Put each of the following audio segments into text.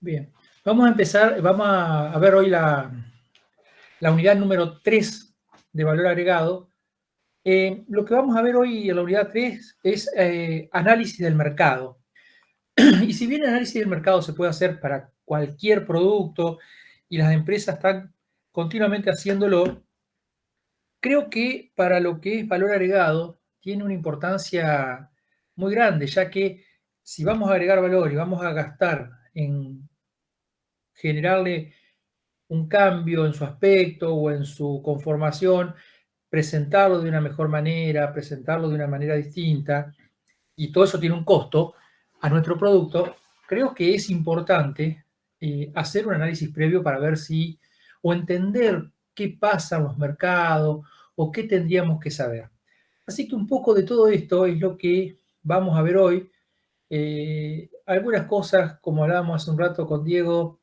Bien, vamos a empezar, vamos a ver hoy la unidad número 3 de valor agregado. Lo que vamos a ver hoy en la unidad 3 es análisis del mercado. Y si bien el análisis del mercado se puede hacer para cualquier producto y las empresas están continuamente haciéndolo, creo que para lo que es valor agregado tiene una importancia muy grande, ya que si vamos a agregar valor y vamos a gastar en generarle un cambio en su aspecto o en su conformación, presentarlo de una mejor manera, presentarlo de una manera distinta, y todo eso tiene un costo a nuestro producto, creo que es importante hacer un análisis previo para ver si, o entender qué pasa en los mercados, o qué tendríamos que saber. Así que un poco de todo esto es lo que vamos a ver hoy. Algunas cosas, como hablábamos hace un rato con Diego,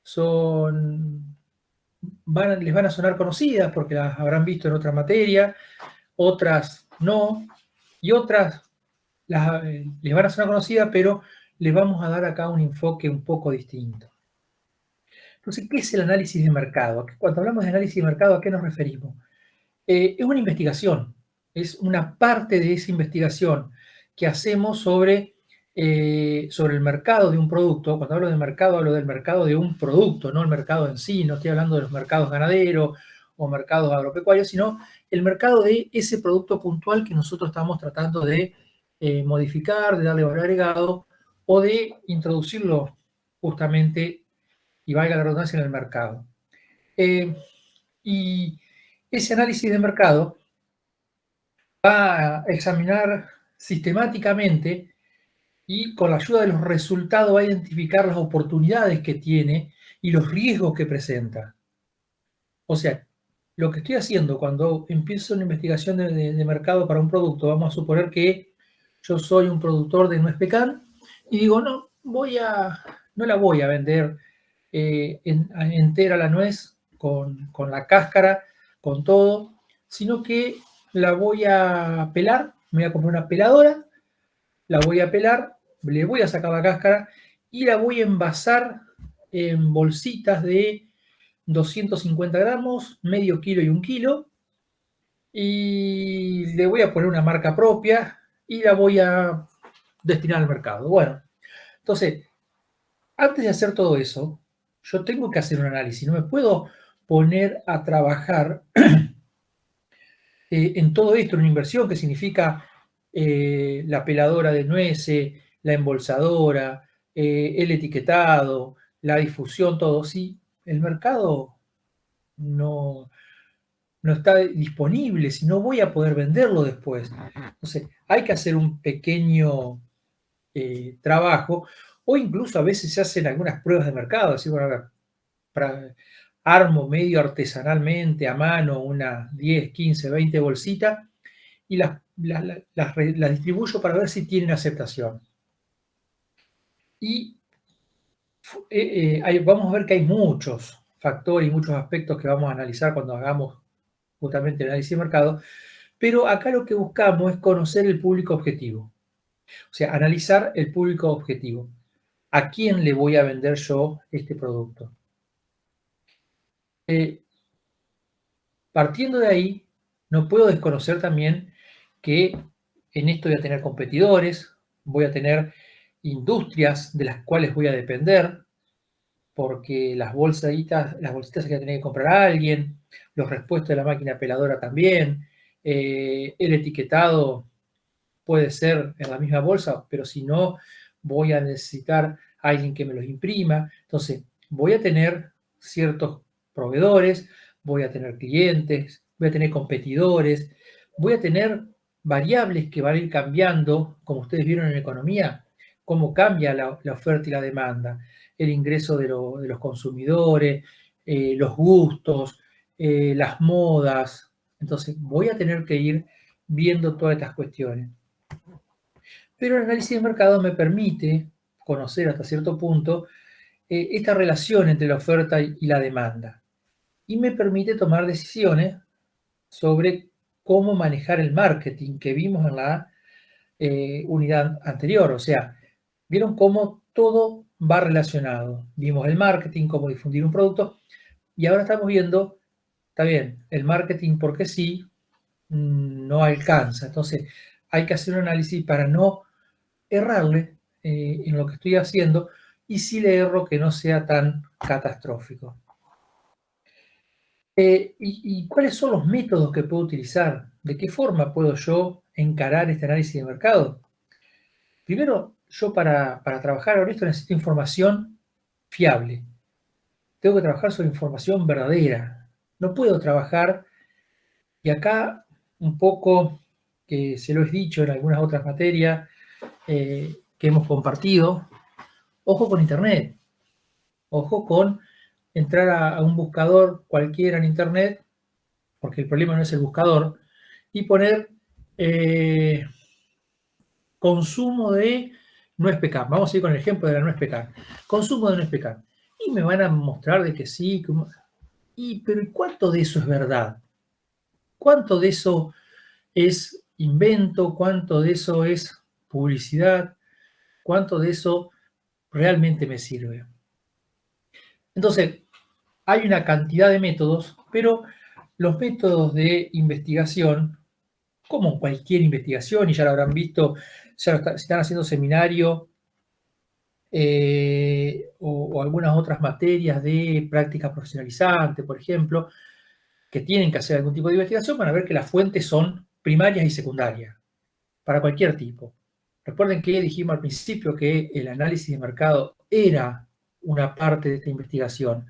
son les van a sonar conocidas porque las habrán visto en otra materia, otras no, y otras les van a sonar conocidas, pero les vamos a dar acá un enfoque un poco distinto. Entonces, ¿qué es el análisis de mercado? Cuando hablamos de análisis de mercado, ¿a qué nos referimos? Es una investigación, es una parte de esa investigación que hacemos sobre el mercado de un producto. Cuando hablo del mercado de un producto, no el mercado en sí, no estoy hablando de los mercados ganaderos o mercados agropecuarios, sino el mercado de ese producto puntual que nosotros estamos tratando de modificar, de darle valor agregado o de introducirlo justamente, y valga la redundancia, en el mercado. Y ese análisis de mercado va a examinar sistemáticamente y con la ayuda de los resultados va a identificar las oportunidades que tiene y los riesgos que presenta. O sea, lo que estoy haciendo cuando empiezo una investigación de mercado para un producto, vamos a suponer que yo soy un productor de nuez pecan y digo, no la voy a vender entera la nuez con la cáscara, con todo, sino que la voy a pelar, me voy a comprar una peladora, la voy a pelar, le voy a sacar la cáscara y la voy a envasar en bolsitas de 250 gramos, medio kilo y un kilo, y le voy a poner una marca propia y la voy a destinar al mercado. Bueno, entonces, antes de hacer todo eso, yo tengo que hacer un análisis, no me puedo poner a trabajar en todo esto, en una inversión que significa la peladora de nueces, la embolsadora, el etiquetado, la difusión, todo. Si el mercado no, no está disponible, si no voy a poder venderlo después. Entonces, hay que hacer un pequeño trabajo, o incluso a veces se hacen algunas pruebas de mercado, así, bueno, a ver, armo medio artesanalmente a mano unas 10, 15, 20 bolsitas y las distribuyo para ver si tienen aceptación. Y vamos a ver que hay muchos factores y muchos aspectos que vamos a analizar cuando hagamos justamente el análisis de mercado, pero acá lo que buscamos es conocer el público objetivo, o sea, analizar el público objetivo. ¿A quién le voy a vender yo este producto? Partiendo de ahí, no puedo desconocer también que en esto voy a tener competidores, voy a tener industrias de las cuales voy a depender, porque las bolsitas se que tener que comprar a alguien, los repuestos de la máquina peladora también, el etiquetado puede ser en la misma bolsa, pero si no, voy a necesitar a alguien que me los imprima. Entonces, voy a tener ciertos proveedores, voy a tener clientes, voy a tener competidores, voy a tener variables que van a ir cambiando, como ustedes vieron en economía, cómo cambia la oferta y la demanda, el ingreso de los consumidores, los gustos, las modas. Entonces, voy a tener que ir viendo todas estas cuestiones. Pero el análisis de mercado me permite conocer hasta cierto punto esta relación entre la oferta y la demanda. Y me permite tomar decisiones sobre cómo manejar el marketing que vimos en la unidad anterior. O sea, Vieron cómo todo va relacionado. Vimos el marketing, cómo difundir un producto, y ahora estamos viendo, está bien, el marketing porque sí, no alcanza. Entonces, hay que hacer un análisis para no errarle en lo que estoy haciendo, y si le erro, que no sea tan catastrófico. ¿Y cuáles son los métodos que puedo utilizar? ¿De qué forma puedo yo encarar este análisis de mercado? Primero, yo para trabajar ahora esto necesito información fiable. Tengo que trabajar sobre información verdadera. No puedo trabajar, y acá un poco, que se lo he dicho en algunas otras materias que hemos compartido, ojo con Internet, ojo con entrar a un buscador cualquiera en Internet, porque el problema no es el buscador, y poner eh, consumo de nuez pecan. Vamos a ir con el ejemplo de la nuez pecan. Consumo de nuez pecan. Y me van a mostrar de que sí, pero ¿y cuánto de eso es verdad? ¿Cuánto de eso es invento? ¿Cuánto de eso es publicidad? ¿Cuánto de eso realmente me sirve? Entonces, hay una cantidad de métodos, pero los métodos de investigación, como cualquier investigación, y ya lo habrán visto, ya se están haciendo seminarios o algunas otras materias de práctica profesionalizante, por ejemplo, que tienen que hacer algún tipo de investigación, van a ver que las fuentes son primarias y secundarias, para cualquier tipo. Recuerden que dijimos al principio que el análisis de mercado era una parte de esta investigación.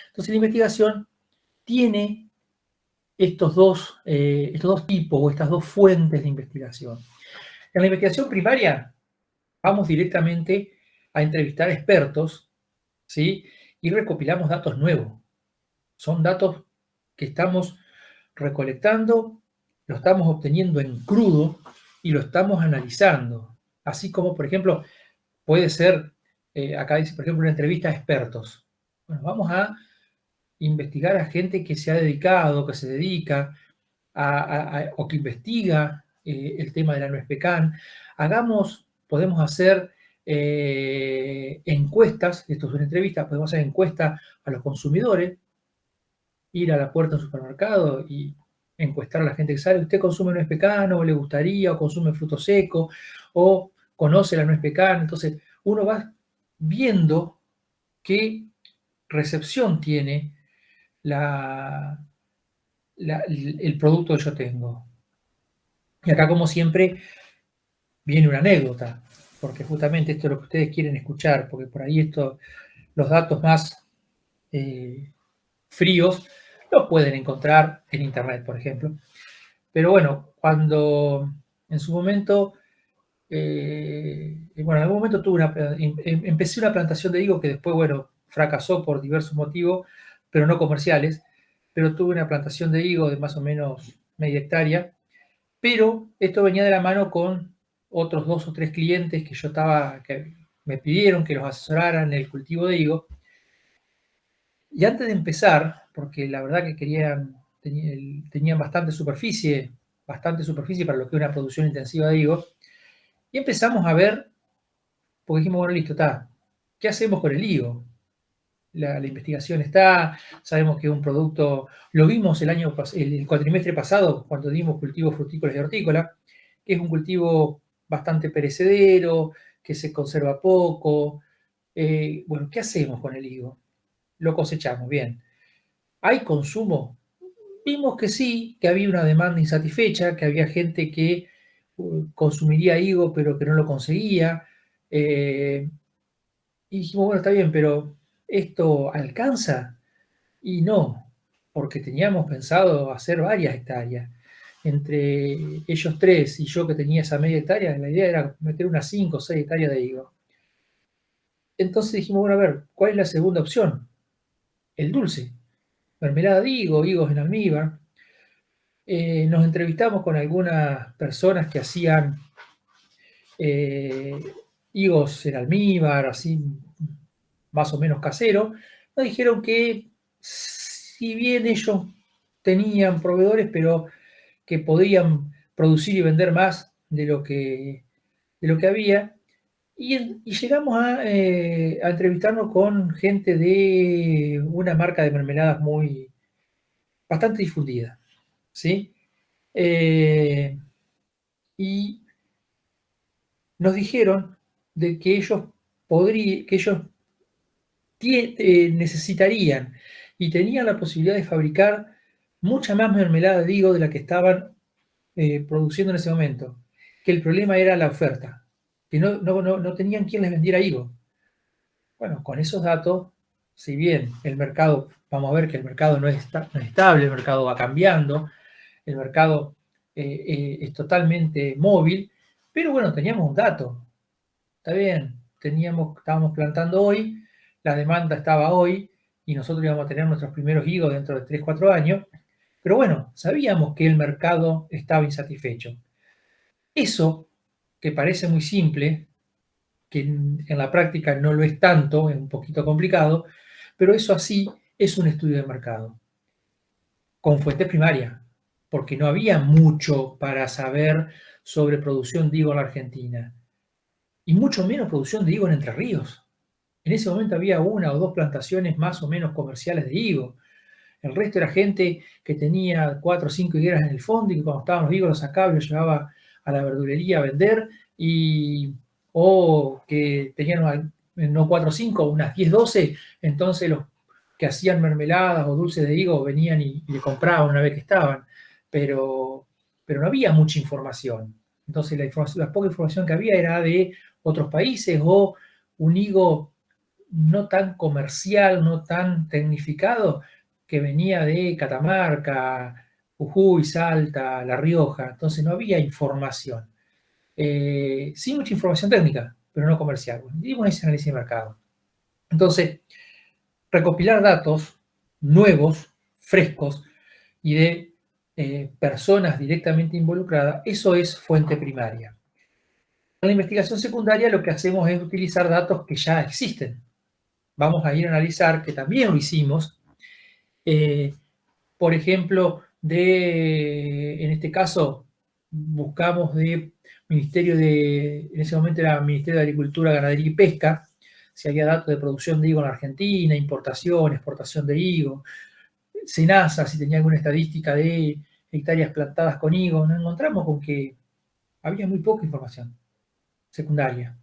Entonces, la investigación tiene estos dos tipos o estas dos fuentes de investigación. En la investigación primaria vamos directamente a entrevistar expertos, ¿sí? Y recopilamos datos nuevos. Son datos que estamos recolectando, lo estamos obteniendo en crudo y lo estamos analizando. Así como, por ejemplo, puede ser, acá dice, por ejemplo, una entrevista a expertos. Bueno, vamos a investigar a gente que se ha dedicado, que se dedica o que investiga el tema de la nuez pecan. Podemos hacer encuestas, esto es una entrevista, podemos hacer encuestas a los consumidores, ir a la puerta de un supermercado y encuestar a la gente que sale: ¿usted consume nuez pecan o le gustaría, o consume fruto seco, o conoce la nuez pecan? Entonces, uno va viendo qué recepción tiene el producto que yo tengo. Y acá, como siempre, viene una anécdota, porque justamente esto es lo que ustedes quieren escuchar, porque por ahí los datos más fríos los pueden encontrar en Internet, por ejemplo. Pero bueno, cuando en su momento, bueno, en algún momento empecé una plantación de higo que después, bueno, fracasó por diversos motivos, pero no comerciales, pero tuve una plantación de higo de más o menos media hectárea, pero esto venía de la mano con otros 2 o 3 clientes que me pidieron que los asesoraran en el cultivo de higo. Y antes de empezar, porque la verdad que tenían bastante superficie para lo que es una producción intensiva de higo, y empezamos a ver, porque dijimos, bueno, listo, está, ¿qué hacemos con el higo? La investigación está, sabemos que es un producto, lo vimos el cuatrimestre pasado cuando dimos cultivos frutícolas y hortícolas, que es un cultivo bastante perecedero, que se conserva poco. Bueno, ¿qué hacemos con el higo? Lo cosechamos, bien. ¿Hay consumo? Vimos que sí, que había una demanda insatisfecha, que había gente que consumiría higo pero que no lo conseguía. Y dijimos, bueno, está bien, pero ¿esto alcanza? Y no, porque teníamos pensado hacer varias hectáreas. Entre ellos tres y yo, que tenía esa media hectárea, la idea era meter unas 5 o 6 hectáreas de higo. Entonces dijimos, bueno, a ver, ¿cuál es la segunda opción? El dulce. Mermelada de higo, higos en almíbar. Nos entrevistamos con algunas personas que hacían eh, higos en almíbar, así más o menos casero. Nos dijeron que si bien ellos tenían proveedores, pero que podían producir y vender más de lo que había, Y llegamos a entrevistarnos con gente de una marca de mermeladas bastante difundida, ¿sí? Eh, y nos dijeron de que ellos necesitarían y tenían la posibilidad de fabricar mucha más mermelada de higo de la que estaban produciendo en ese momento, que el problema era la oferta, que no tenían quien les vendiera higo. Bueno, con esos datos, si bien el mercado, vamos a ver que el mercado no es estable, el mercado va cambiando, el mercado es totalmente móvil, pero bueno, teníamos un dato, está bien, estábamos plantando hoy, la demanda estaba hoy y nosotros íbamos a tener nuestros primeros higos dentro de 3 4 años, pero bueno, sabíamos que el mercado estaba insatisfecho. Eso, que parece muy simple, que en la práctica no lo es tanto, es un poquito complicado, pero eso así es un estudio de mercado, con fuentes primarias, porque no había mucho para saber sobre producción de higo en la Argentina, y mucho menos producción de higo en Entre Ríos. En ese momento había una o dos plantaciones más o menos comerciales de higo. El resto era gente que tenía 4 o 5 higueras en el fondo y que cuando estaban los higos los sacaba y los llevaba a la verdulería a vender, o que tenían no 4 o 5, unas 10 12, entonces los que hacían mermeladas o dulces de higo venían y le compraban una vez que estaban, pero, pero no había mucha información. Entonces la poca información que había era de otros países o un higo no tan comercial, no tan tecnificado, que venía de Catamarca, Jujuy, Salta, La Rioja, entonces no había información. Sí, mucha información técnica, pero no comercial. Dimos ese análisis de mercado. Entonces, recopilar datos nuevos, frescos y de personas directamente involucradas, eso es fuente primaria. En la investigación secundaria lo que hacemos es utilizar datos que ya existen. Vamos a ir a analizar, que también lo hicimos, por ejemplo, en este caso, buscamos en ese momento era Ministerio de Agricultura, Ganadería y Pesca, si había datos de producción de higo en la Argentina, importación, exportación de higo, SENASA, si tenía alguna estadística de hectáreas plantadas con higo, nos encontramos con que había muy poca información secundaria,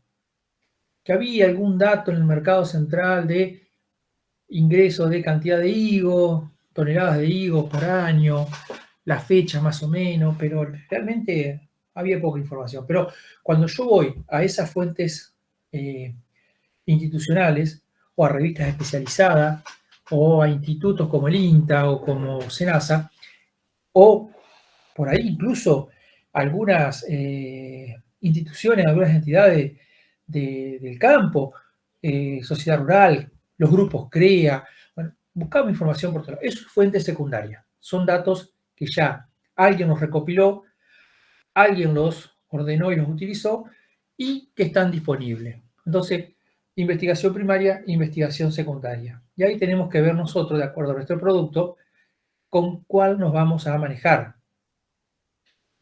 que había algún dato en el mercado central de ingresos de cantidad de higo, toneladas de higo por año, la fecha más o menos, pero realmente había poca información. Pero cuando yo voy a esas fuentes institucionales o a revistas especializadas o a institutos como el INTA o como SENASA, o por ahí incluso algunas instituciones, algunas entidades del campo, sociedad rural, los grupos CREA, bueno, buscamos información por todo. Eso es fuente secundaria. Son datos que ya alguien los recopiló, alguien los ordenó y los utilizó y que están disponibles. Entonces, investigación primaria, investigación secundaria. Y ahí tenemos que ver nosotros, de acuerdo a nuestro producto, con cuál nos vamos a manejar.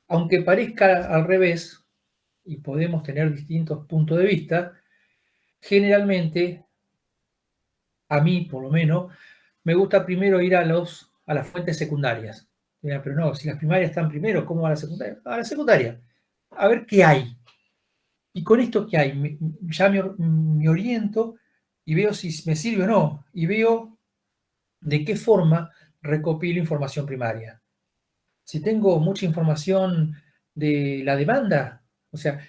Aunque parezca al revés, y podemos tener distintos puntos de vista, generalmente, a mí por lo menos, me gusta primero ir a las fuentes secundarias. Mira, pero no, si las primarias están primero, ¿cómo va la secundaria? A la secundaria, a ver qué hay. Y con esto que hay, ya me oriento y veo si me sirve o no, y veo de qué forma recopilo información primaria. Si tengo mucha información de la demanda, o sea,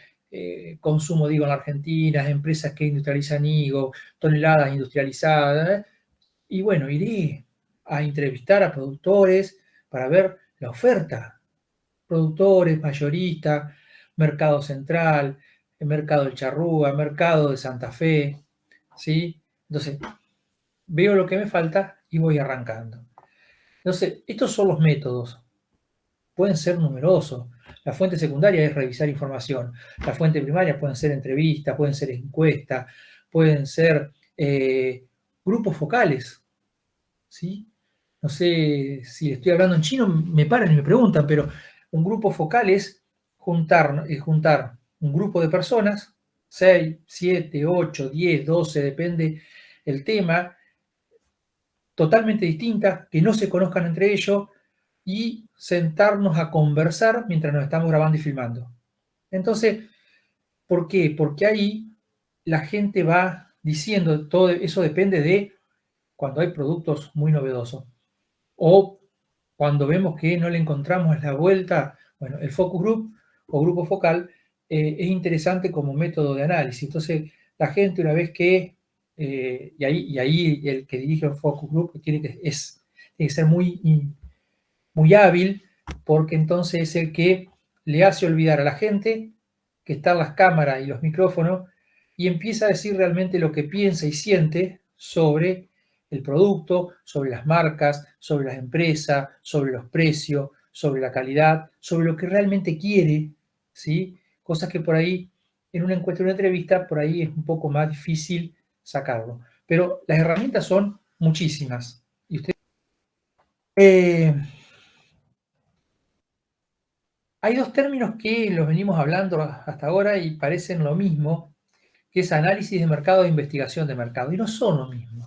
consumo de higo en la Argentina, empresas que industrializan higo, toneladas industrializadas, y bueno, iré a entrevistar a productores para ver la oferta. Productores, mayoristas, mercado central, el mercado del Charrúa, mercado de Santa Fe, ¿sí? Entonces, veo lo que me falta y voy arrancando. Entonces, estos son los métodos. Pueden ser numerosos. La fuente secundaria es revisar información. La fuente primaria pueden ser entrevistas, pueden ser encuestas, pueden ser grupos focales, ¿sí? No sé si estoy hablando en chino, me paran y me preguntan, pero un grupo focal es juntar un grupo de personas, 6, 7, 8, 10, 12, depende el tema, totalmente distintas, que no se conozcan entre ellos y sentarnos a conversar mientras nos estamos grabando y filmando. Entonces, ¿por qué? Porque ahí la gente va diciendo, todo eso depende de cuando hay productos muy novedosos o cuando vemos que no le encontramos la vuelta. Bueno, el focus group o grupo focal es interesante como método de análisis. Entonces, la gente una vez que, y ahí el que dirige el focus group tiene que ser muy hábil, porque entonces es el que le hace olvidar a la gente que están las cámaras y los micrófonos y empieza a decir realmente lo que piensa y siente sobre el producto, sobre las marcas, sobre las empresas, sobre los precios, sobre la calidad, sobre lo que realmente quiere, ¿sí? Cosas que por ahí, en una encuesta, en una entrevista, por ahí es un poco más difícil sacarlo. Pero las herramientas son muchísimas. Y usted, eh, hay dos términos que los venimos hablando hasta ahora y parecen lo mismo, que es análisis de mercado e investigación de mercado, y no son lo mismo.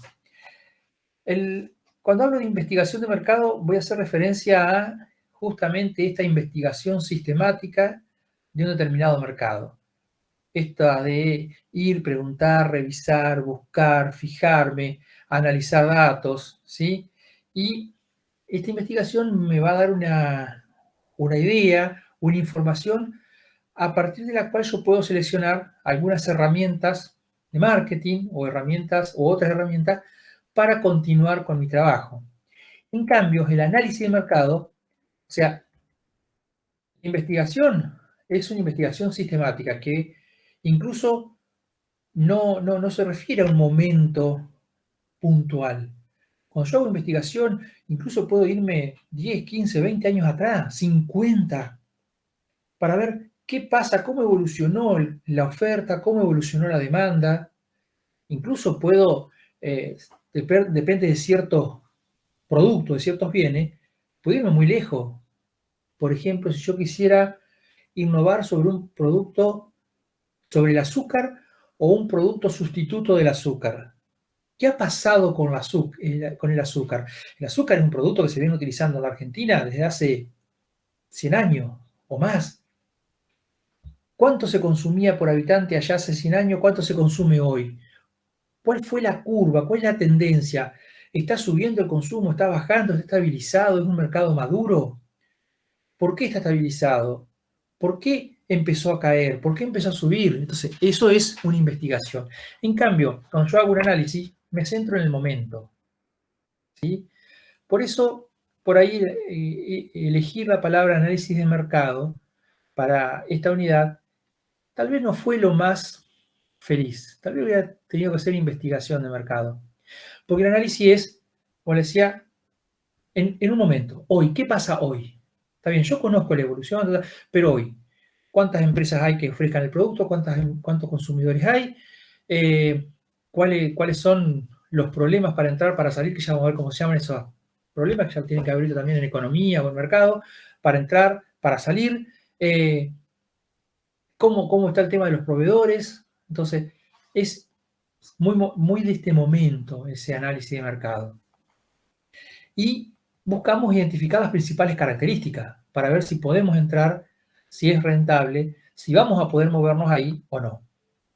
Cuando hablo de investigación de mercado, voy a hacer referencia a justamente esta investigación sistemática de un determinado mercado. Esta de ir, preguntar, revisar, buscar, fijarme, analizar datos, ¿sí? Y esta investigación me va a dar una idea, una información a partir de la cual yo puedo seleccionar algunas herramientas de marketing o otras herramientas para continuar con mi trabajo. En cambio, el análisis de mercado, o sea, la investigación es una investigación sistemática que incluso no se refiere a un momento puntual. Cuando yo hago investigación, incluso puedo irme 10, 15, 20 años atrás, 50, para ver qué pasa, cómo evolucionó la oferta, cómo evolucionó la demanda. Incluso puedo, depende de ciertos productos, de ciertos bienes, puedo irme muy lejos. Por ejemplo, si yo quisiera innovar sobre un producto, sobre el azúcar o un producto sustituto del azúcar. ¿Qué ha pasado con el azúcar? El azúcar es un producto que se viene utilizando en la Argentina desde hace 100 años o más. ¿Cuánto se consumía por habitante allá hace 100 años? ¿Cuánto se consume hoy? ¿Cuál fue la curva? ¿Cuál es la tendencia? ¿Está subiendo el consumo? ¿Está bajando? ¿Está estabilizado? ¿Es un mercado maduro? ¿Por qué está estabilizado? ¿Por qué empezó a caer? ¿Por qué empezó a subir? Entonces, eso es una investigación. En cambio, cuando yo hago un análisis, me centro en el momento, ¿sí? Por eso, por ahí, elegir la palabra análisis de mercado para esta unidad tal vez no fue lo más feliz. Tal vez hubiera tenido que hacer investigación de mercado. Porque el análisis es, como le decía, en un momento, hoy, ¿qué pasa hoy? Está bien, yo conozco la evolución, pero hoy, ¿cuántas empresas hay que ofrezcan el producto? ¿Cuántos consumidores hay? ¿Cuáles son los problemas para entrar, para salir? Que ya vamos a ver cómo se llaman esos problemas, que ya tienen que haber también en economía o en mercado, para entrar, para salir. ¿Cómo está el tema de los proveedores? Entonces, es muy de este momento ese análisis de mercado. Y buscamos identificar las principales características para ver si podemos entrar, si es rentable, si vamos a poder movernos ahí o no.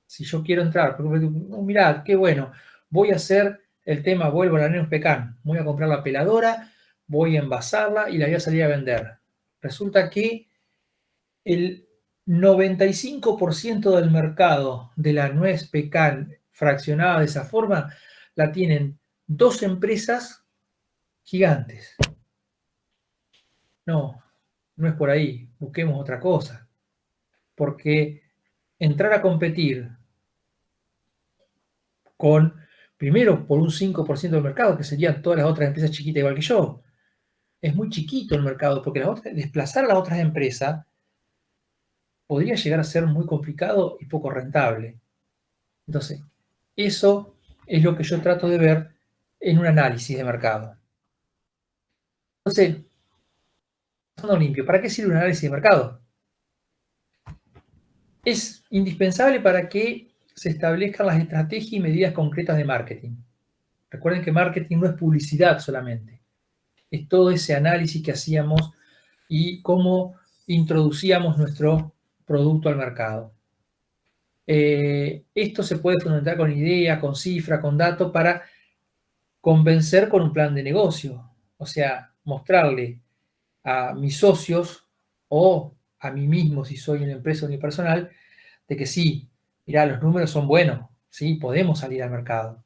Si yo quiero entrar, porque mirad, qué bueno, voy a hacer el tema, vuelvo a la Neus Pecan, voy a comprar la peladora, voy a envasarla y la voy a salir a vender. Resulta que el 95% del mercado de la nuez pecan fraccionada de esa forma la tienen dos empresas gigantes. No, no es por ahí, busquemos otra cosa. Porque entrar a competir con, primero, por un 5% del mercado, que serían todas las otras empresas chiquitas igual que yo, es muy chiquito el mercado, porque desplazar a las otras empresas podría llegar a ser muy complicado y poco rentable. Entonces, eso es lo que yo trato de ver en un análisis de mercado. Entonces, limpio, ¿para qué sirve un análisis de mercado? es indispensable para que se establezcan las estrategias y medidas concretas de marketing. Recuerden que marketing no es publicidad solamente, es todo ese análisis que hacíamos y cómo introducíamos nuestro producto al mercado. Esto se puede fundamentar con ideas, con cifras, con datos para convencer con un plan de negocio. O sea, mostrarle a mis socios o a mí mismo, si soy una empresa unipersonal, de que sí, mirá, los números son buenos, sí, podemos salir al mercado.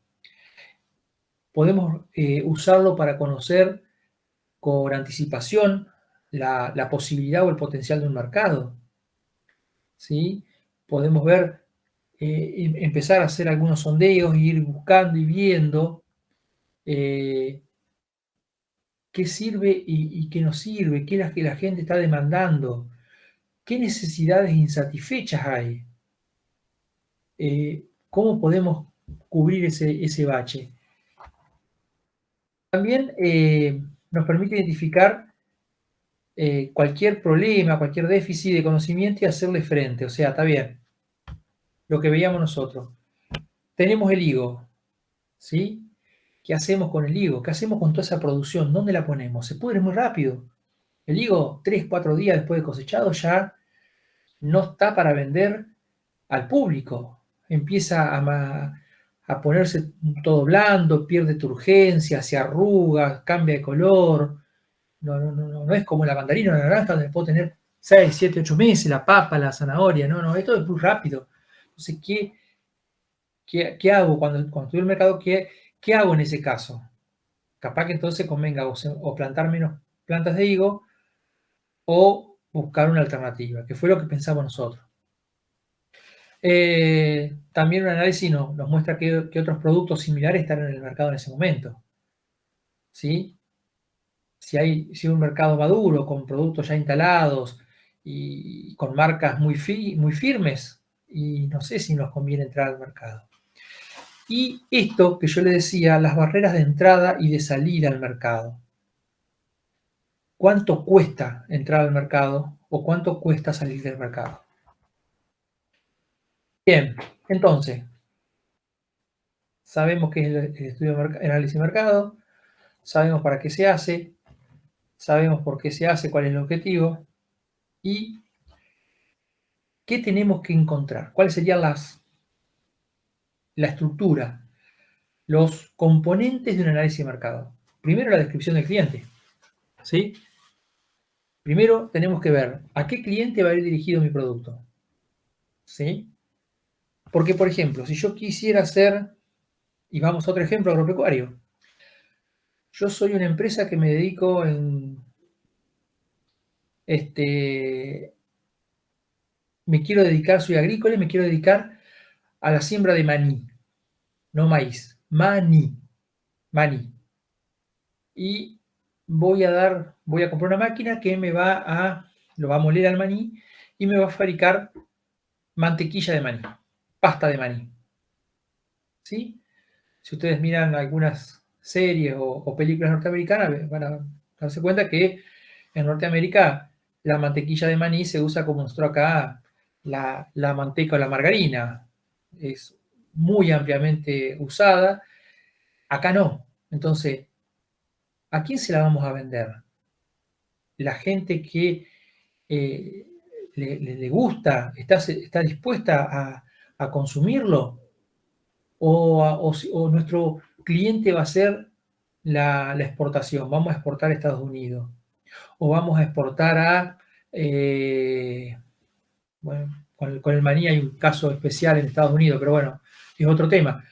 Podemos usarlo para conocer con anticipación la posibilidad o el potencial de un mercado, ¿sí? Podemos ver, empezar a hacer algunos sondeos, e ir buscando y viendo qué sirve y qué no sirve, qué es lo que la gente está demandando, qué necesidades insatisfechas hay, cómo podemos cubrir ese bache. También nos permite identificar cualquier problema, cualquier déficit de conocimiento y hacerle frente. O sea, está bien, lo que veíamos nosotros. Tenemos el higo, ¿sí? ¿Qué hacemos con el higo? ¿Qué hacemos con toda esa producción? ¿Dónde la ponemos? Se pudre muy rápido. El higo, 3, 4 días después de cosechado, ya no está para vender al público. Empieza a ponerse todo blando, pierde turgencia, se arruga, cambia de color. No es como la mandarina o la naranja donde puedo tener 6, 7, 8 meses, la papa, la zanahoria. No, esto es muy rápido. Entonces, ¿qué hago cuando estoy en el mercado? ¿Qué hago en ese caso? Capaz que entonces convenga o plantar menos plantas de higo o buscar una alternativa, que fue lo que pensamos nosotros. También un análisis nos muestra qué otros productos similares están en el mercado en ese momento. ¿Sí? Si hay un mercado maduro, con productos ya instalados y con marcas muy firmes, y no sé si nos conviene entrar al mercado. Y esto que yo le decía, las barreras de entrada y de salida al mercado. ¿Cuánto cuesta entrar al mercado o cuánto cuesta salir del mercado? Bien, entonces, sabemos qué es el estudio de análisis de mercado, sabemos para qué se hace, sabemos por qué se hace, cuál es el objetivo y qué tenemos que encontrar, cuáles serían la estructura, los componentes de un análisis de mercado. Primero, la descripción del cliente, ¿sí? Primero tenemos que ver a qué cliente va a ir dirigido mi producto, ¿sí? Porque, por ejemplo, si yo quisiera hacer, y vamos a otro ejemplo agropecuario, yo soy una empresa que me dedico me quiero dedicar, soy agrícola y me quiero dedicar a la siembra de maní, no maíz, maní. Y voy a comprar una máquina que lo va a moler al maní y me va a fabricar mantequilla de maní, pasta de maní. ¿Sí? Si ustedes miran algunas series o películas norteamericanas, van a darse cuenta que en Norteamérica la mantequilla de maní se usa como nosotros acá la manteca o la margarina. Es muy ampliamente usada. Acá no. Entonces, ¿a quién se la vamos a vender? La gente que le gusta, está dispuesta a consumirlo, o nuestro cliente va a ser la exportación, vamos a exportar a Estados Unidos, o vamos a exportar bueno, con el maní hay un caso especial en Estados Unidos, pero bueno, es otro tema,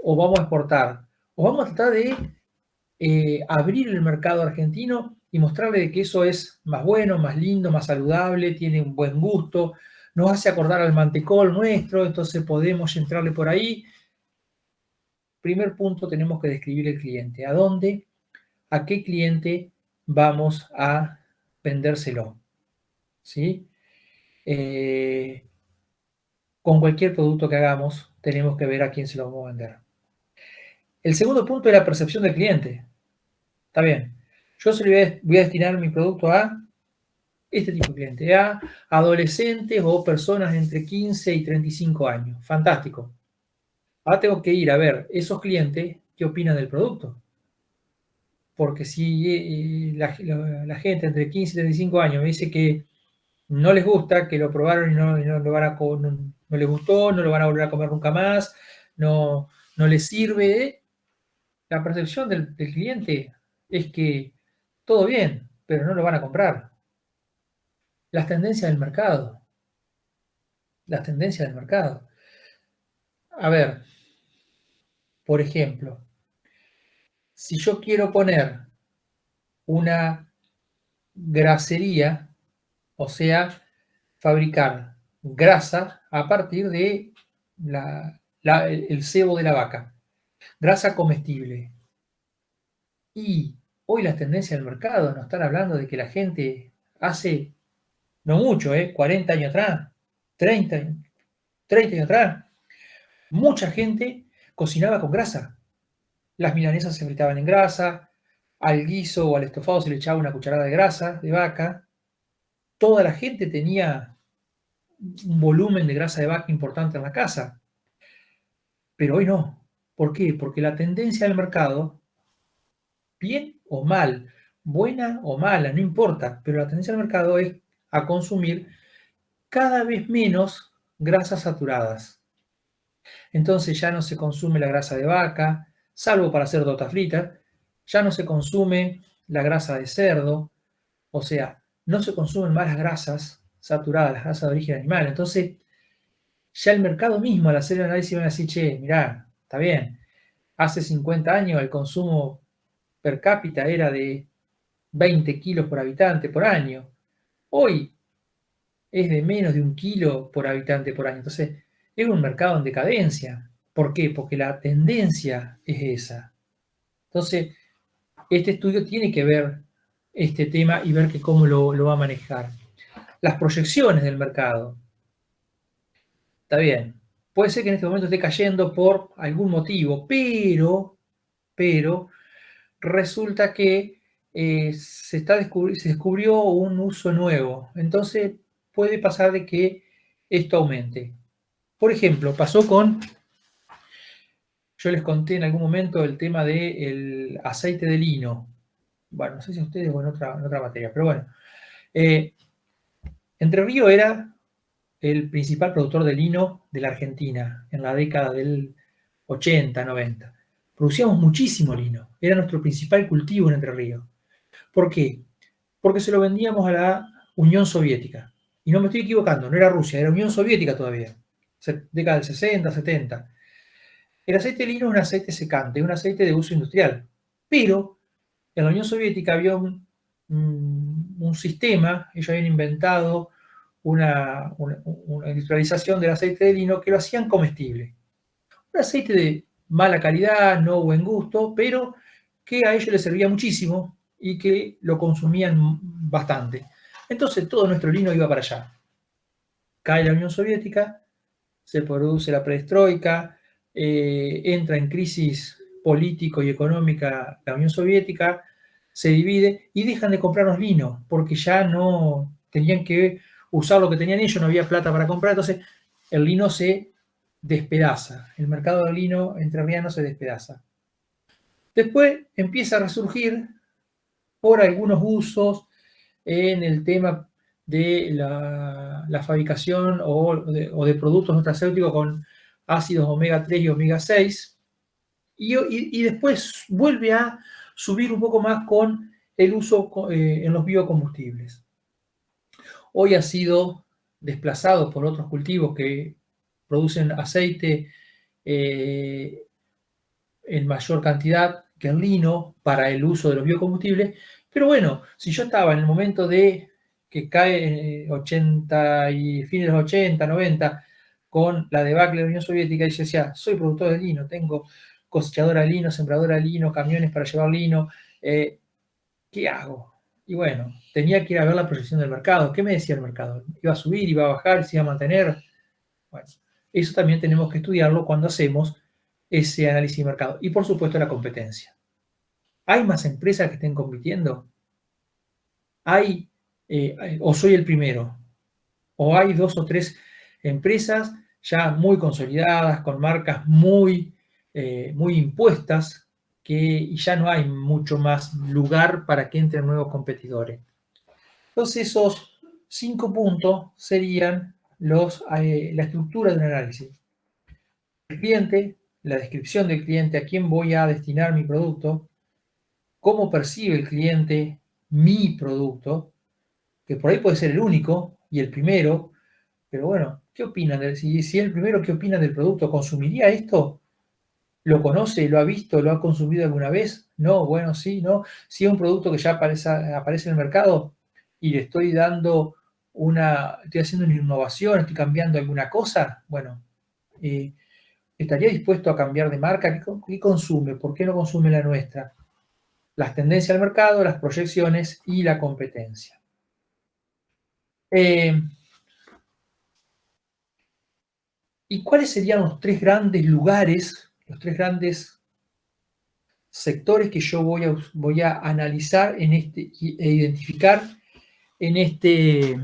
o vamos a exportar, o vamos a tratar de abrir el mercado argentino y mostrarle de que eso es más bueno, más lindo, más saludable, tiene un buen gusto, nos hace acordar al mantecol nuestro, entonces podemos entrarle por ahí. Primer punto, tenemos que describir el cliente. ¿A dónde? ¿A qué cliente vamos a vendérselo? ¿Sí? Con cualquier producto que hagamos, tenemos que ver a quién se lo vamos a vender. El segundo punto es la percepción del cliente. Está bien. Yo voy a destinar mi producto a este tipo de cliente, a adolescentes o personas entre 15 y 35 años. Fantástico. Ahora tengo que ir a ver esos clientes qué opinan del producto. Porque si la gente entre 15 y 35 años me dice que no les gusta, que lo probaron y no, lo van a, no les gustó, no lo van a volver a comer nunca más, no les sirve, la percepción del cliente es que todo bien, pero no lo van a comprar. Las tendencias del mercado. Las tendencias del mercado. A ver, por ejemplo, si yo quiero poner una grasería, o sea, fabricar grasa a partir de el sebo de la vaca, grasa comestible. Y hoy las tendencias del mercado nos están hablando de que la gente hace, no mucho, 40 años atrás, 30, 30 años atrás, mucha gente cocinaba con grasa. Las milanesas se fritaban en grasa, al guiso o al estofado se le echaba una cucharada de grasa de vaca. Toda la gente tenía un volumen de grasa de vaca importante en la casa. Pero hoy no. ¿Por qué? Porque la tendencia del mercado, bien o mal, buena o mala, no importa, pero la tendencia del mercado es a consumir cada vez menos grasas saturadas. Entonces ya no se consume la grasa de vaca, salvo para hacer torta frita, ya no se consume la grasa de cerdo, o sea, no se consumen más las grasas saturadas, las grasas de origen animal. Entonces, ya el mercado mismo al hacer el análisis va a decir, che, mirá, está bien, hace 50 años el consumo per cápita era de 20 kilos por habitante por año. Hoy es de menos de 1 kilo por habitante por año. Entonces, es un mercado en decadencia. ¿Por qué? Porque la tendencia es esa. Entonces, este estudio tiene que ver este tema y ver que cómo lo va a manejar. Las proyecciones del mercado. Está bien. Puede ser que en este momento esté cayendo por algún motivo, pero resulta que se descubrió un uso nuevo. Entonces puede pasar de que esto aumente. Por ejemplo, pasó yo les conté en algún momento el tema del aceite de lino. Bueno, no sé si ustedes o en otra materia, pero bueno. Entre Ríos era el principal productor de lino de la Argentina en la década del 80, 90. Producíamos muchísimo lino, era nuestro principal cultivo en Entre Ríos. ¿Por qué? Porque se lo vendíamos a la Unión Soviética. Y no me estoy equivocando, no era Rusia, era Unión Soviética todavía, década del 60, 70. El aceite de lino es un aceite secante, un aceite de uso industrial. Pero en la Unión Soviética había un sistema, ellos habían inventado una industrialización del aceite de lino que lo hacían comestible. Un aceite de mala calidad, no buen gusto, pero que a ellos les servía muchísimo y que lo consumían bastante. Entonces todo nuestro lino iba para allá. Cae la Unión Soviética, se produce la perestroika, entra en crisis político y económica la Unión Soviética, se divide y dejan de comprarnos vino porque ya no tenían que usar lo que tenían ellos, no había plata para comprar, entonces el lino se despedaza, el mercado del lino entrerriano se despedaza. Después empieza a resurgir por algunos usos en el tema de la fabricación o de productos nutracéuticos con ácidos omega 3 y omega 6, y después vuelve a subir un poco más con el uso en los biocombustibles. Hoy ha sido desplazado por otros cultivos que producen aceite en mayor cantidad que el lino para el uso de los biocombustibles. Pero bueno, si yo estaba en el momento de que cae 80 y fines de los 80, 90, con la debacle de la Unión Soviética, y yo decía, soy productor de lino, tengo cosechadora de lino, sembradora de lino, camiones para llevar lino, ¿qué hago? Y bueno, tenía que ir a ver la proyección del mercado. ¿Qué me decía el mercado? ¿Iba a subir, iba a bajar, se iba a mantener? Bueno, eso también tenemos que estudiarlo cuando hacemos ese análisis de mercado. Y por supuesto la competencia. ¿Hay más empresas que estén compitiendo? ¿Hay o soy el primero, o hay 2 o 3 empresas ya muy consolidadas, con marcas muy impuestas, y ya no hay mucho más lugar para que entren nuevos competidores. Entonces, esos 5 puntos serían la estructura de un análisis. El cliente, la descripción del cliente, a quién voy a destinar mi producto, cómo percibe el cliente mi producto, que por ahí puede ser el único y el primero, pero bueno, ¿qué opinan? Si es el primero, ¿qué opinan del producto? ¿Consumiría esto? ¿Lo conoce? ¿Lo ha visto? ¿Lo ha consumido alguna vez? No, bueno, sí, no. Si es un producto que ya aparece en el mercado y le estoy estoy haciendo una innovación, estoy cambiando alguna cosa, bueno, ¿estaría dispuesto a cambiar de marca? ¿Qué consume? ¿Por qué no consume la nuestra? Las tendencias del mercado, las proyecciones y la competencia. ¿Y cuáles serían los 3 grandes lugares, los 3 grandes sectores que yo voy a analizar e identificar en este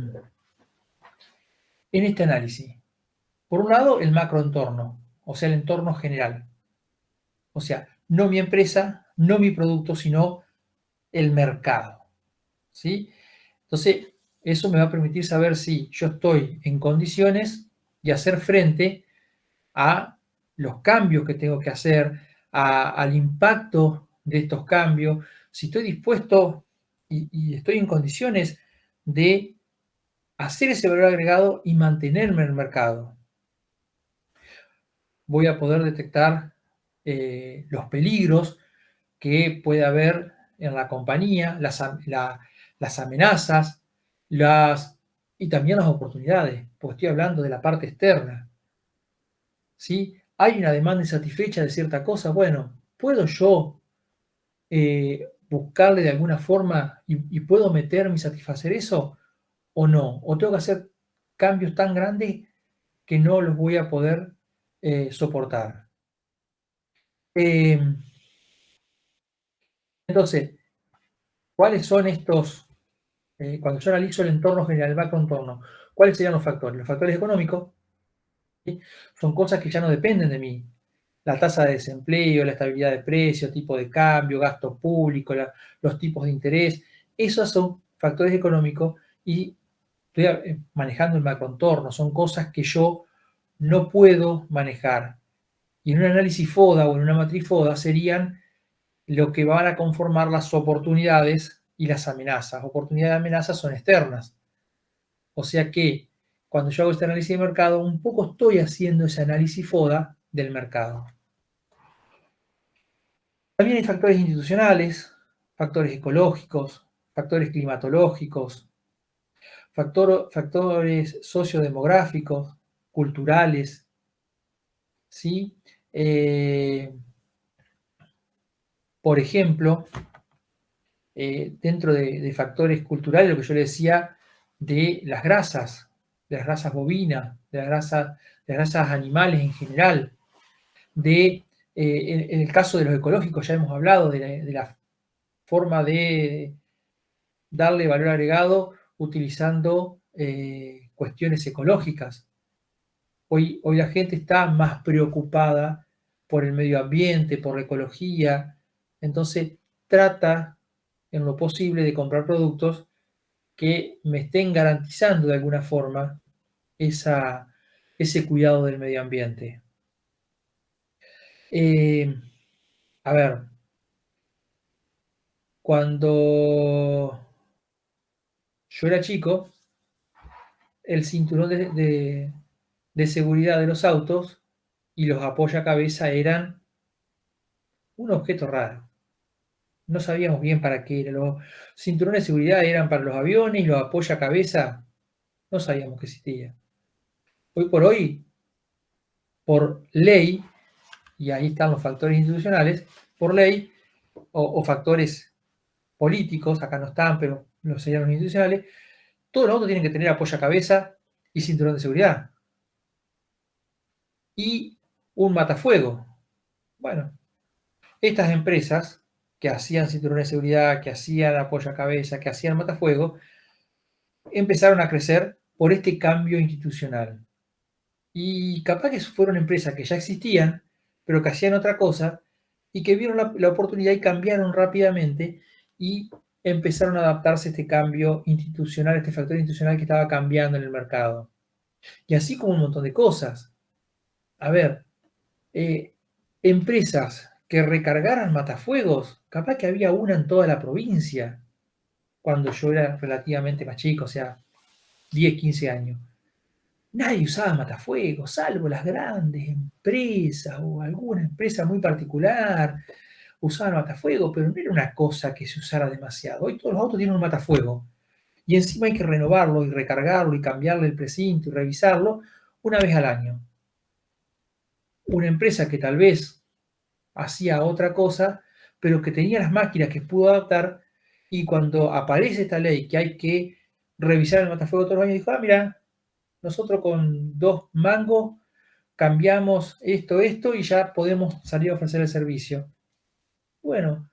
análisis? Por un lado, el macroentorno, o sea, el entorno general. O sea, no mi empresa, no mi producto, sino el mercado. ¿Sí? Entonces, eso me va a permitir saber si yo estoy en condiciones de hacer frente a los cambios que tengo que hacer, al impacto de estos cambios, si estoy dispuesto y estoy en condiciones de hacer ese valor agregado y mantenerme en el mercado. Voy a poder detectar los peligros que puede haber en la compañía, las amenazas, y también las oportunidades, porque estoy hablando de la parte externa. ¿Sí? Hay una demanda insatisfecha de cierta cosa, bueno, ¿puedo yo buscarle de alguna forma y puedo meterme y satisfacer eso o no? ¿O tengo que hacer cambios tan grandes que no los voy a poder soportar? Entonces, ¿cuáles son estos? Cuando yo analizo el entorno general, el macroentorno, ¿cuáles serían los factores? Los factores económicos, ¿sí? Son cosas que ya no dependen de mí. La tasa de desempleo, la estabilidad de precios, tipo de cambio, gasto público, los tipos de interés, esos son factores económicos y estoy manejando el macroentorno, son cosas que yo no puedo manejar. Y en un análisis FODA o en una matriz FODA serían lo que van a conformar las oportunidades y las amenazas. Oportunidades y amenazas son externas. O sea que cuando yo hago este análisis de mercado, un poco estoy haciendo ese análisis FODA del mercado. También hay factores institucionales, factores ecológicos, factores climatológicos, factores sociodemográficos, culturales, ¿sí? Por ejemplo, dentro de factores culturales, lo que yo le decía de las grasas bovinas, de las grasas animales en general, en el caso de los ecológicos ya hemos hablado de la forma de darle valor agregado utilizando cuestiones ecológicas. Hoy la gente está más preocupada por el medio ambiente, por la ecología, entonces trata en lo posible de comprar productos que me estén garantizando de alguna forma ese cuidado del medio ambiente. A ver, cuando yo era chico, el cinturón de seguridad de los autos y los apoyacabezas eran un objeto raro. No sabíamos bien para qué eran. Los cinturones de seguridad eran para los aviones y los apoyacabezas no sabíamos que existía. Hoy por hoy, por ley, y ahí están los factores institucionales, por ley o factores políticos, acá no están, pero los serían los institucionales, todos los autos tienen que tener apoyacabezas y cinturón de seguridad. Y un matafuego. Bueno, estas empresas que hacían cinturones de seguridad, que hacían apoyacabezas, que hacían matafuego, empezaron a crecer por este cambio institucional. Y capaz que fueron empresas que ya existían, pero que hacían otra cosa, y que vieron la oportunidad y cambiaron rápidamente y empezaron a adaptarse a este cambio institucional, este factor institucional que estaba cambiando en el mercado. Y así como un montón de cosas. A ver, empresas que recargaran matafuegos, capaz que había una en toda la provincia, cuando yo era relativamente más chico, o sea, 10, 15 años. Nadie usaba matafuegos, salvo las grandes empresas o alguna empresa muy particular usaban matafuegos, pero no era una cosa que se usara demasiado. Hoy todos los autos tienen un matafuego y encima hay que renovarlo y recargarlo y cambiarle el precinto y revisarlo una vez al año. Una empresa que tal vez hacía otra cosa, pero que tenía las máquinas que pudo adaptar, y cuando aparece esta ley que hay que revisar el matafuego todos los años, dijo, mira, nosotros con 2 mangos cambiamos esto y ya podemos salir a ofrecer el servicio. Bueno,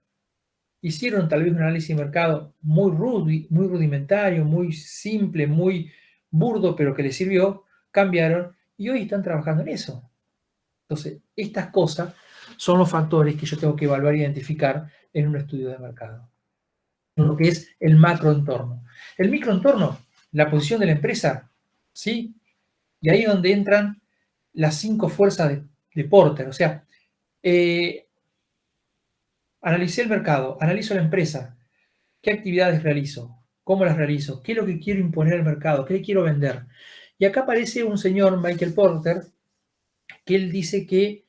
hicieron tal vez un análisis de mercado muy rudimentario, muy simple, muy burdo, pero que les sirvió, cambiaron y hoy están trabajando en eso. Entonces, estas cosas son los factores que yo tengo que evaluar e identificar en un estudio de mercado. Lo que es el macroentorno. El microentorno, la posición de la empresa, ¿sí? Y ahí es donde entran las 5 fuerzas de Porter. O sea, analicé el mercado, analizo la empresa, qué actividades realizo, cómo las realizo, qué es lo que quiero imponer al mercado, qué le quiero vender. Y acá aparece un señor, Michael Porter, que él dice que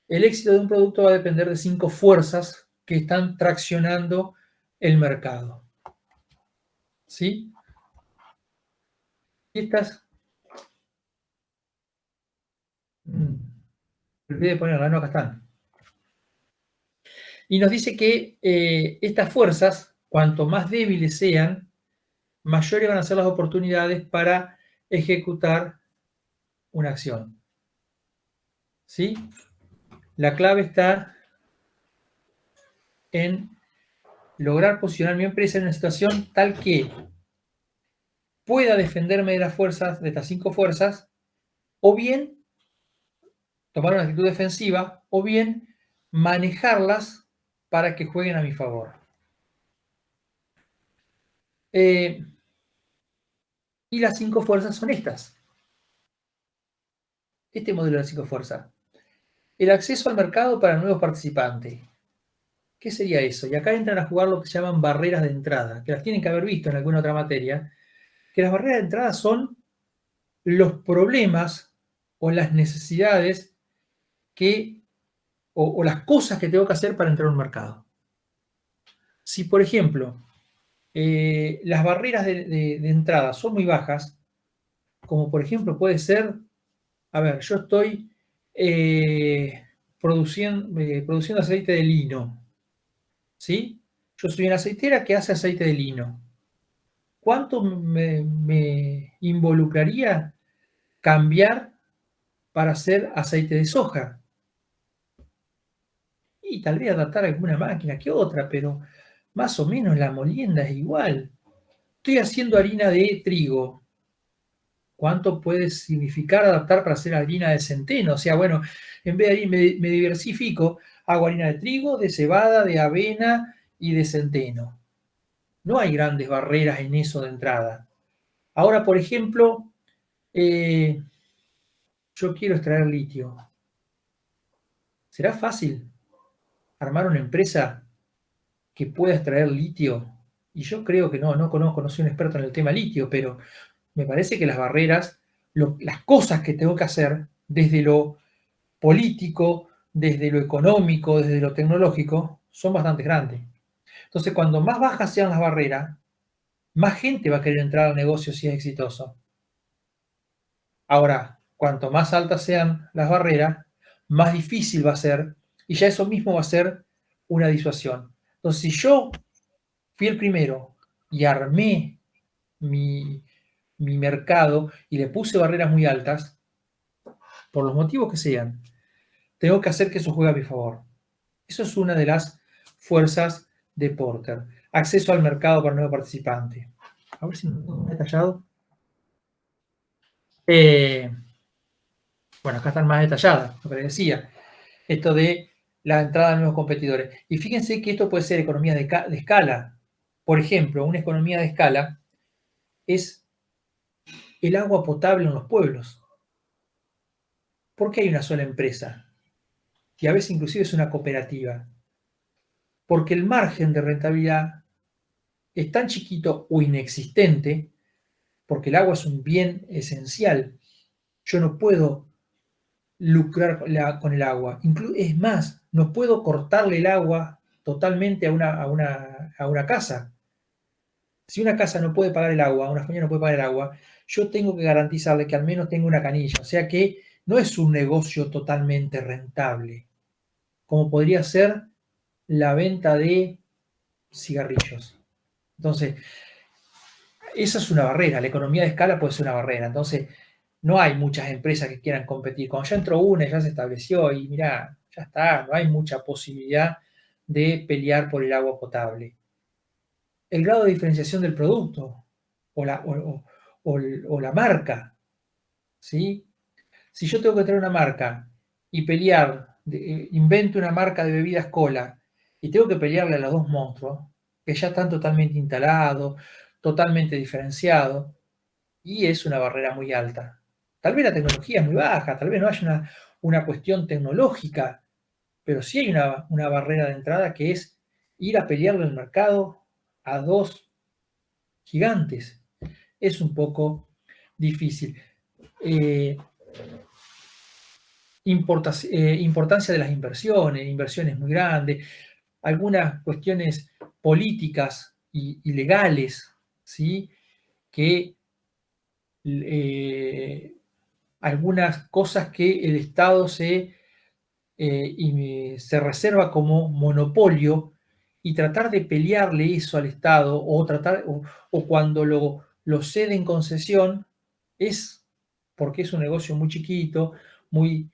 el éxito de un producto va a depender de 5 fuerzas que están traccionando el mercado. ¿Sí? Y estas... olvidé ponerlas, no, acá están. Y nos dice que estas fuerzas, cuanto más débiles sean, mayores van a ser las oportunidades para ejecutar una acción. ¿Sí? La clave está en lograr posicionar mi empresa en una situación tal que pueda defenderme de las fuerzas, de estas 5 fuerzas, o bien tomar una actitud defensiva, o bien manejarlas para que jueguen a mi favor. Y las 5 fuerzas son estas. Este modelo de las 5 fuerzas. El acceso al mercado para nuevos participantes. ¿Qué sería eso? Y acá entran a jugar lo que se llaman barreras de entrada, que las tienen que haber visto en alguna otra materia, que las barreras de entrada son los problemas o las necesidades que, o las cosas que tengo que hacer para entrar a un mercado. Si, por ejemplo, las barreras de entrada son muy bajas, como por ejemplo puede ser, a ver, yo estoy produciendo aceite de lino, ¿sí? Yo soy una aceitera que hace aceite de lino. ¿Cuánto me involucraría cambiar para hacer aceite de soja? Y tal vez adaptar alguna máquina que otra, pero más o menos la molienda es igual. Estoy haciendo harina de trigo. ¿Cuánto puede significar adaptar para hacer harina de centeno? O sea, bueno, en vez de ahí me diversifico, hago harina de trigo, de cebada, de avena y de centeno. No hay grandes barreras en eso de entrada. Ahora, por ejemplo, yo quiero extraer litio. ¿Será fácil armar una empresa que pueda extraer litio? Y yo creo que no conozco, no soy un experto en el tema litio, pero me parece que las barreras, las cosas que tengo que hacer desde lo político, desde lo económico, desde lo tecnológico, son bastante grandes. Entonces, cuando más bajas sean las barreras, más gente va a querer entrar al negocio si es exitoso. Ahora, cuanto más altas sean las barreras, más difícil va a ser, y ya eso mismo va a ser una disuasión. Entonces, si yo fui el primero y armé mi mercado y le puse barreras muy altas, por los motivos que sean, tengo que hacer que eso juegue a mi favor. Eso es una de las fuerzas de Porter. Acceso al mercado para nuevos participantes. A ver si me más detallado. Bueno, acá están más detalladas, lo que les decía. Esto de la entrada de nuevos competidores. Y fíjense que esto puede ser economía de escala. Por ejemplo, una economía de escala es el agua potable en los pueblos. ¿Por qué hay una sola empresa? Y a veces inclusive es una cooperativa. Porque el margen de rentabilidad es tan chiquito o inexistente, porque el agua es un bien esencial. Yo no puedo lucrar con el agua. Es más, no puedo cortarle el agua totalmente a una casa. Si una casa no puede pagar el agua, una familia no puede pagar el agua, yo tengo que garantizarle que al menos tenga una canilla. O sea que no es un negocio totalmente rentable, como podría ser la venta de cigarrillos. Entonces, esa es una barrera. La economía de escala puede ser una barrera. Entonces, no hay muchas empresas que quieran competir. Cuando ya entró una, ya se estableció y mirá, ya está, no hay mucha posibilidad de pelear por el agua potable. El grado de diferenciación del producto o la marca, ¿sí? Si yo tengo que tener una marca y pelear, invento una marca de bebidas cola y tengo que pelearle a los dos monstruos, que ya están totalmente instalados, totalmente diferenciados, y es una barrera muy alta. Tal vez la tecnología es muy baja, tal vez no haya una cuestión tecnológica, pero sí hay una barrera de entrada que es ir a pelearle el mercado a dos gigantes. Es un poco difícil. Eh, importancia de las inversiones muy grandes, algunas cuestiones políticas y legales, ¿sí? Que algunas cosas que el Estado se reserva como monopolio y tratar de pelearle eso al Estado o cuando lo cede en concesión es porque es un negocio muy chiquito, muy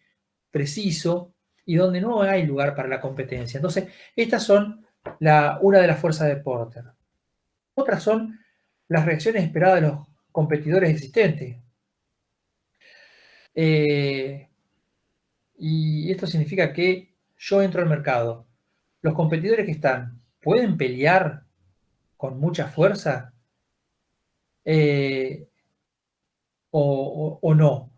preciso y donde no hay lugar para la competencia. Entonces, estas son una de las fuerzas de Porter. Otras son las reacciones esperadas de los competidores existentes. Y esto significa que yo entro al mercado. Los competidores que están pueden pelear con mucha fuerza eh, o no.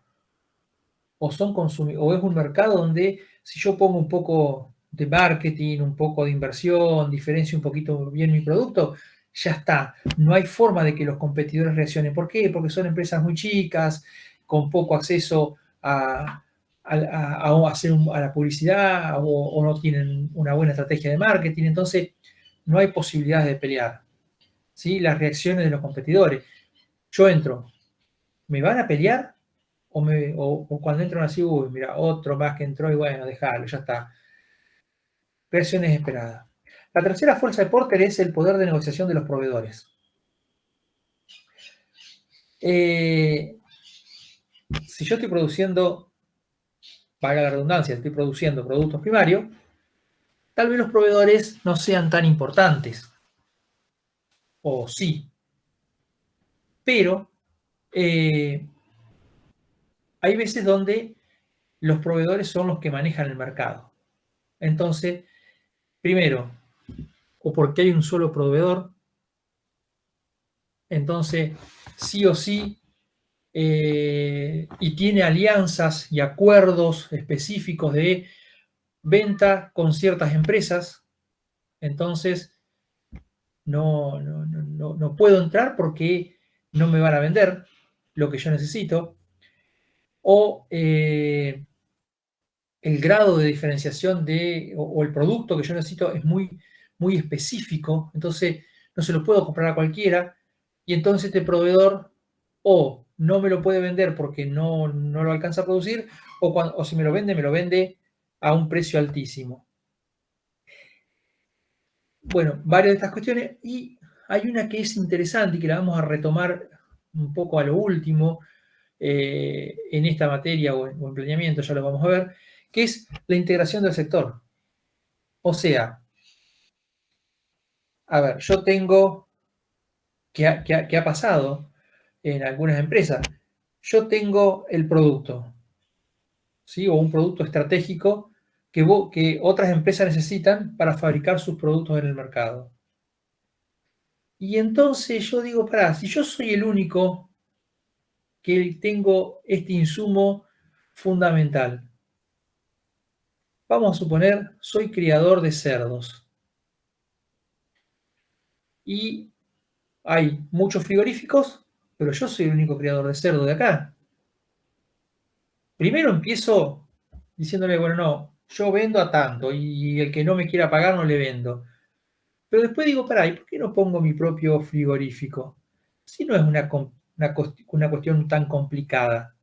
O es un mercado donde si yo pongo un poco de marketing, un poco de inversión, diferencio un poquito bien mi producto, ya está. No hay forma de que los competidores reaccionen. ¿Por qué? Porque son empresas muy chicas, con poco acceso a la publicidad o no tienen una buena estrategia de marketing. Entonces, no hay posibilidades de pelear. ¿Sí? Las reacciones de los competidores. Yo entro, ¿me van a pelear? O cuando entran así, uy, mira, otro más que entró y bueno, déjalo, ya está. Reacciones esperadas. La tercera fuerza de Porter es el poder de negociación de los proveedores. Si yo estoy produciendo, valga la redundancia, estoy produciendo productos primarios, tal vez los proveedores no sean tan importantes. O sí. Pero hay veces donde los proveedores son los que manejan el mercado. Entonces, primero, o porque hay un solo proveedor, entonces sí o sí, y tiene alianzas y acuerdos específicos de venta con ciertas empresas, entonces no puedo entrar porque no me van a vender lo que yo necesito, o el grado de diferenciación o el producto que yo necesito es muy específico, entonces no se lo puedo comprar a cualquiera, y entonces este proveedor o no me lo puede vender porque no lo alcanza a producir, o si me lo vende a un precio altísimo. Bueno, varias de estas cuestiones, y hay una que es interesante y que la vamos a retomar un poco a lo último en esta materia o en planeamiento, ya lo vamos a ver, que es la integración del sector. O sea, a ver, yo tengo que ha pasado en algunas empresas. Yo tengo el producto, ¿sí? O un producto estratégico que otras empresas necesitan para fabricar sus productos en el mercado. Y entonces yo digo, pará, si yo soy el único que tengo este insumo fundamental, vamos a suponer, soy criador de cerdos y hay muchos frigoríficos, pero yo soy el único criador de cerdo de acá. Primero empiezo diciéndole, bueno, no, yo vendo a tanto y el que no me quiera pagar no le vendo. Pero después digo, pará, ¿y por qué no pongo mi propio frigorífico? Si no es una cuestión tan complicada.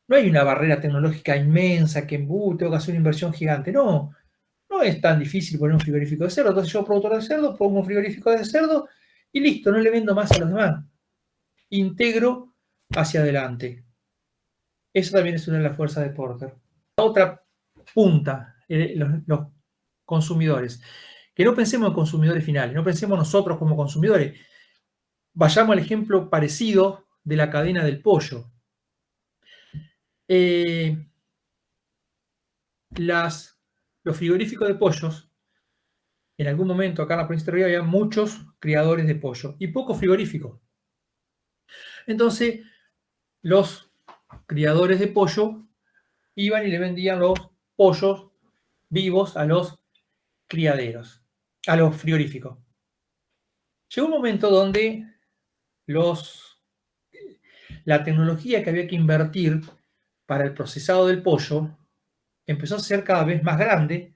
No hay una barrera tecnológica inmensa que tengo que hacer una inversión gigante. No, no es tan difícil poner un frigorífico de cerdo. Entonces yo, productor de cerdo, pongo un frigorífico de cerdo y listo, no le vendo más a los demás. Integro hacia adelante. Eso también es una de las fuerzas de Porter. La otra punta, los consumidores. Que no pensemos en consumidores finales, no pensemos nosotros como consumidores. Vayamos al ejemplo parecido de la cadena del pollo. Los frigoríficos de pollos, en algún momento acá en la provincia de Río había muchos criadores de pollo y pocos frigoríficos. Entonces, los criadores de pollo iban y le vendían los pollos vivos a los criaderos, a los frigoríficos. Llegó un momento donde la tecnología que había que invertir para el procesado del pollo empezó a ser cada vez más grande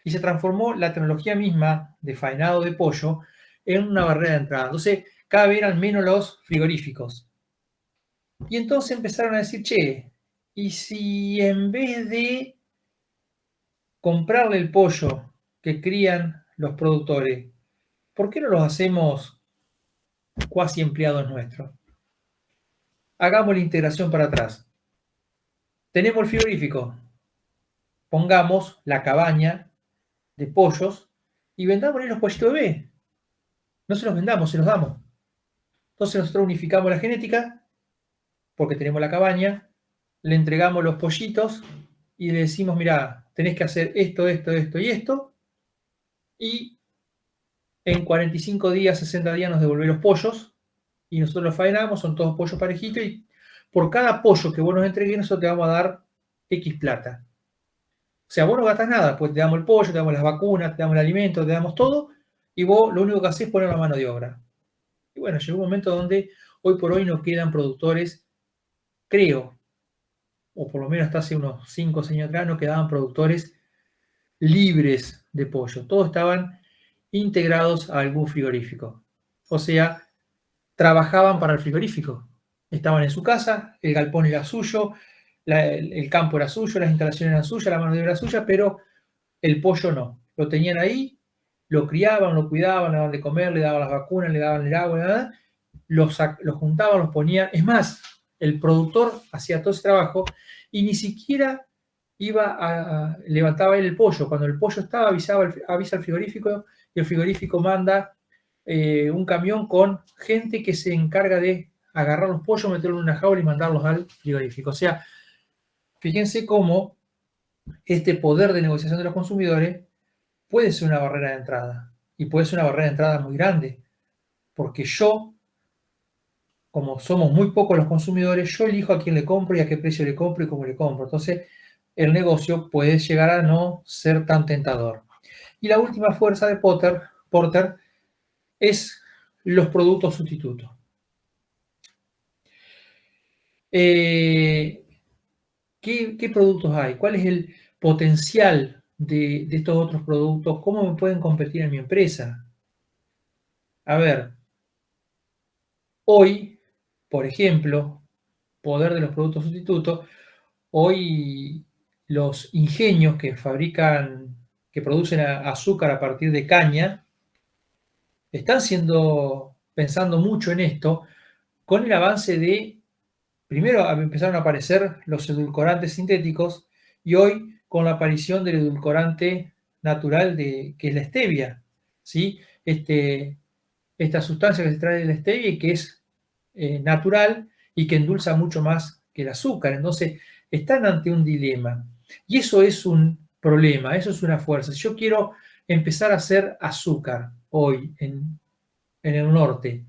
y se transformó la tecnología misma de faenado de pollo en una barrera de entrada. Entonces, cada vez eran menos los frigoríficos. Y entonces empezaron a decir, che, ¿y si en vez de comprarle el pollo que crían los productores, ¿por qué no los hacemos cuasi empleados nuestros? Hagamos la integración para atrás. Tenemos el frigorífico, pongamos la cabaña de pollos y vendámosle los pollitos bebés. No se los vendamos, se los damos. Entonces nosotros unificamos la genética porque tenemos la cabaña, le entregamos los pollitos y le decimos, mira, tenés que hacer esto, esto, esto y esto, y en 45 días, 60 días nos devolvés los pollos y nosotros los faenamos, son todos pollos parejitos y por cada pollo que vos nos entregues nosotros te vamos a dar X plata. O sea, vos no gastas nada, pues te damos el pollo, te damos las vacunas, te damos el alimento, te damos todo y vos lo único que hacés es poner la mano de obra. Y bueno, llegó un momento donde hoy por hoy no quedan productores, creo, o por lo menos hasta hace unos 5 años atrás, no quedaban productores libres de pollo. Todos estaban integrados a algún frigorífico. O sea, trabajaban para el frigorífico. Estaban en su casa, el galpón era suyo, el campo era suyo, las instalaciones eran suyas, la mano de obra era suya, pero el pollo no. Lo tenían ahí, lo criaban, lo cuidaban, le daban de comer, le daban las vacunas, le daban el agua, nada. Los juntaban, los ponían. Es más, el productor hacía todo ese trabajo y ni siquiera levantaba él el pollo. Cuando el pollo estaba, avisa al frigorífico y el frigorífico manda un camión con gente que se encarga de agarrar los pollos, meterlos en una jaula y mandarlos al frigorífico. O sea, fíjense cómo este poder de negociación de los consumidores puede ser una barrera de entrada. Y puede ser una barrera de entrada muy grande. Porque yo, como somos muy pocos los consumidores, yo elijo a quién le compro y a qué precio le compro y cómo le compro. Entonces, el negocio puede llegar a no ser tan tentador. Y la última fuerza de Porter es los productos sustitutos. ¿Qué productos hay? ¿Cuál es el potencial de estos otros productos? ¿Cómo me pueden competir en mi empresa? A ver, hoy, por ejemplo, poder de los productos sustitutos, hoy los ingenios que fabrican, que producen azúcar a partir de caña, están pensando mucho en esto con el avance de, primero empezaron a aparecer los edulcorantes sintéticos y hoy con la aparición del edulcorante natural que es la stevia, ¿sí? esta sustancia que se trae de la stevia y que es natural y que endulza mucho más que el azúcar. Entonces, están ante un dilema. Y eso es un problema, eso es una fuerza. Si yo quiero empezar a hacer azúcar hoy en el norte,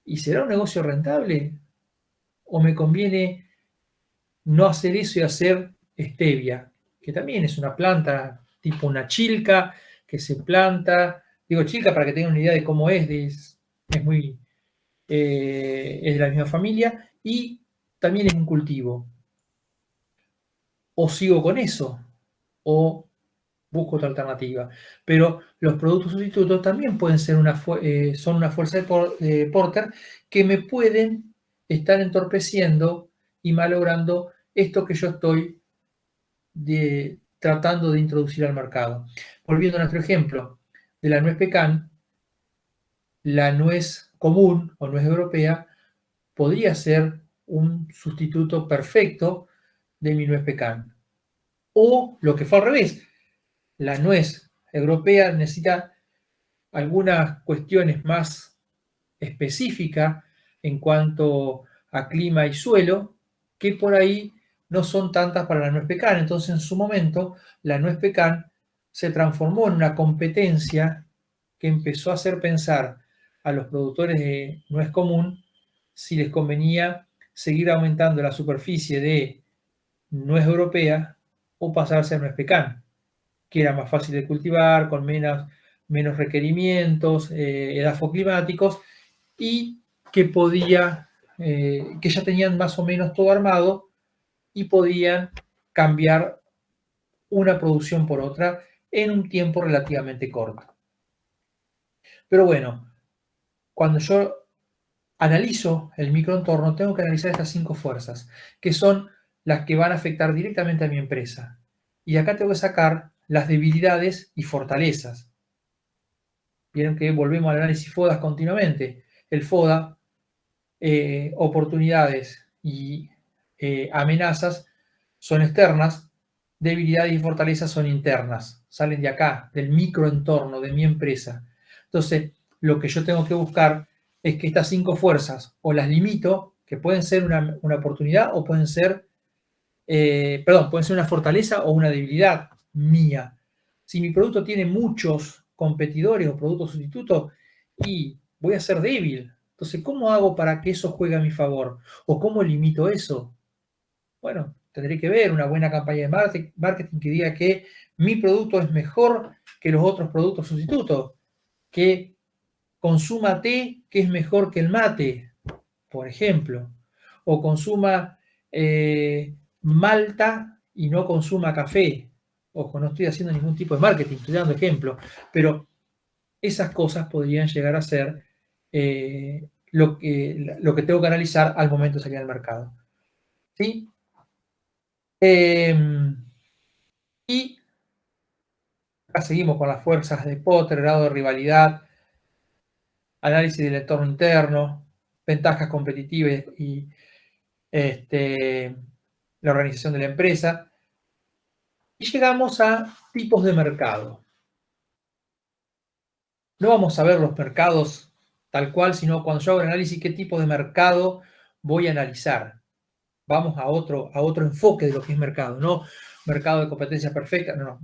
¿y será un negocio rentable? ¿O me conviene no hacer eso y hacer stevia, que también es una planta tipo una chilca que se planta? Digo chilca para que tengan una idea de cómo es muy, es de la misma familia y también es un cultivo. O sigo con eso, o busco otra alternativa. Pero los productos sustitutos también pueden ser son una fuerza de Porter que me pueden estar entorpeciendo y malogrando esto que yo estoy tratando de introducir al mercado. Volviendo a nuestro ejemplo de la nuez pecan, la nuez común o nuez europea podría ser un sustituto perfecto de mi nuez pecan. O lo que fue al revés, la nuez europea necesita algunas cuestiones más específicas en cuanto a clima y suelo, que por ahí no son tantas para la nuez pecan. Entonces, en su momento, la nuez pecan se transformó en una competencia que empezó a hacer pensar a los productores de nuez común si les convenía seguir aumentando la superficie de nuez europea o pasarse a nuez pecan, que era más fácil de cultivar, con menos requerimientos, edafoclimáticos, y que que ya tenían más o menos todo armado y podían cambiar una producción por otra en un tiempo relativamente corto. Pero bueno, cuando yo analizo el microentorno, tengo que analizar estas 5 fuerzas, que son las que van a afectar directamente a mi empresa. Y acá tengo que sacar las debilidades y fortalezas. Vieron que volvemos al análisis FODA continuamente. El FODA, oportunidades y amenazas son externas, debilidades y fortalezas son internas, salen de acá, del microentorno de mi empresa. Entonces, lo que yo tengo que buscar es que estas 5 fuerzas o las limito, que pueden ser una oportunidad o pueden ser, pueden ser una fortaleza o una debilidad mía. Si mi producto tiene muchos competidores o productos sustitutos, y voy a ser débil. Entonces, ¿cómo hago para que eso juegue a mi favor? ¿O cómo limito eso? Bueno, tendré que ver una buena campaña de marketing que diga que mi producto es mejor que los otros productos sustitutos, que consuma té que es mejor que el mate, por ejemplo, o consuma malta y no consuma café. Ojo, no estoy haciendo ningún tipo de marketing, estoy dando ejemplo, pero esas cosas podrían llegar a ser lo que tengo que analizar al momento de salir al mercado. ¿Sí? Y acá seguimos con las fuerzas de Potter, grado de rivalidad, análisis del entorno interno, ventajas competitivas y la organización de la empresa. Y llegamos a tipos de mercado. No vamos a ver los mercados tal cual, sino cuando yo hago el análisis, qué tipo de mercado voy a analizar. Vamos a otro enfoque de lo que es mercado, no mercado de competencia perfecta, no.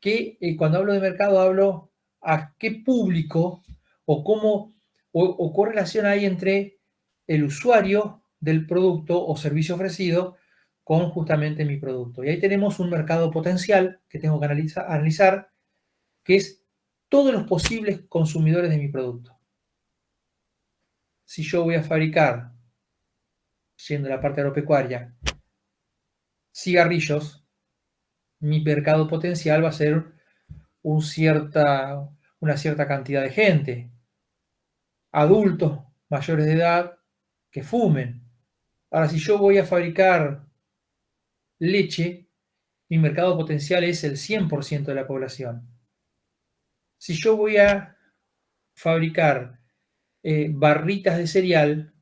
Que cuando hablo de mercado hablo a qué público o cómo o correlación hay entre el usuario del producto o servicio ofrecido con justamente mi producto. Y ahí tenemos un mercado potencial que tengo que analizar, que es todos los posibles consumidores de mi producto. Si yo voy a fabricar, siendo la parte agropecuaria, cigarrillos, mi mercado potencial va a ser una cierta cantidad de gente, adultos mayores de edad que fumen. Ahora, si yo voy a fabricar leche, mi mercado potencial es el 100% de la población. Si yo voy a fabricar barritas de cereal,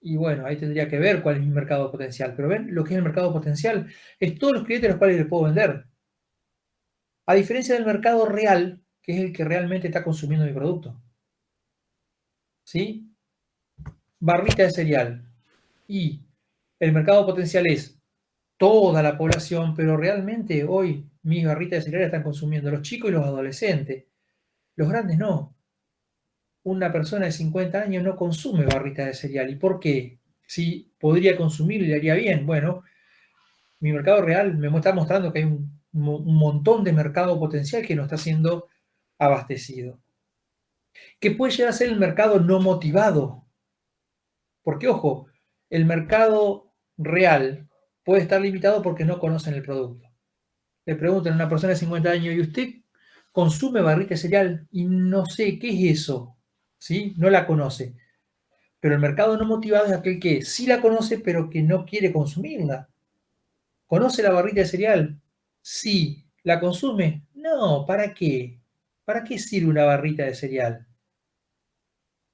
y bueno, ahí tendría que ver cuál es mi mercado potencial. Pero ven, lo que es el mercado potencial es todos los clientes a los cuales le puedo vender. A diferencia del mercado real, que es el que realmente está consumiendo mi producto. ¿Sí? Barrita de cereal. Y el mercado potencial es toda la población, pero realmente hoy mis barritas de cereal están consumiendo los chicos y los adolescentes. Los grandes no. Una persona de 50 años no consume barritas de cereal. ¿Y por qué? Si podría consumir y le haría bien. Bueno, mi mercado real me está mostrando que hay un montón de mercado potencial que no está siendo abastecido. Que puede llegar a ser el mercado no motivado. Porque, ojo, el mercado real puede estar limitado porque no conocen el producto. Le preguntan a una persona de 50 años, ¿y usted consume barrita de cereal? Y no sé, ¿qué es eso? ¿Sí? No la conoce. Pero el mercado no motivado es aquel que sí la conoce, pero que no quiere consumirla. ¿Conoce la barrita de cereal? Sí. ¿La consume? No, ¿para qué? ¿Para qué sirve una barrita de cereal?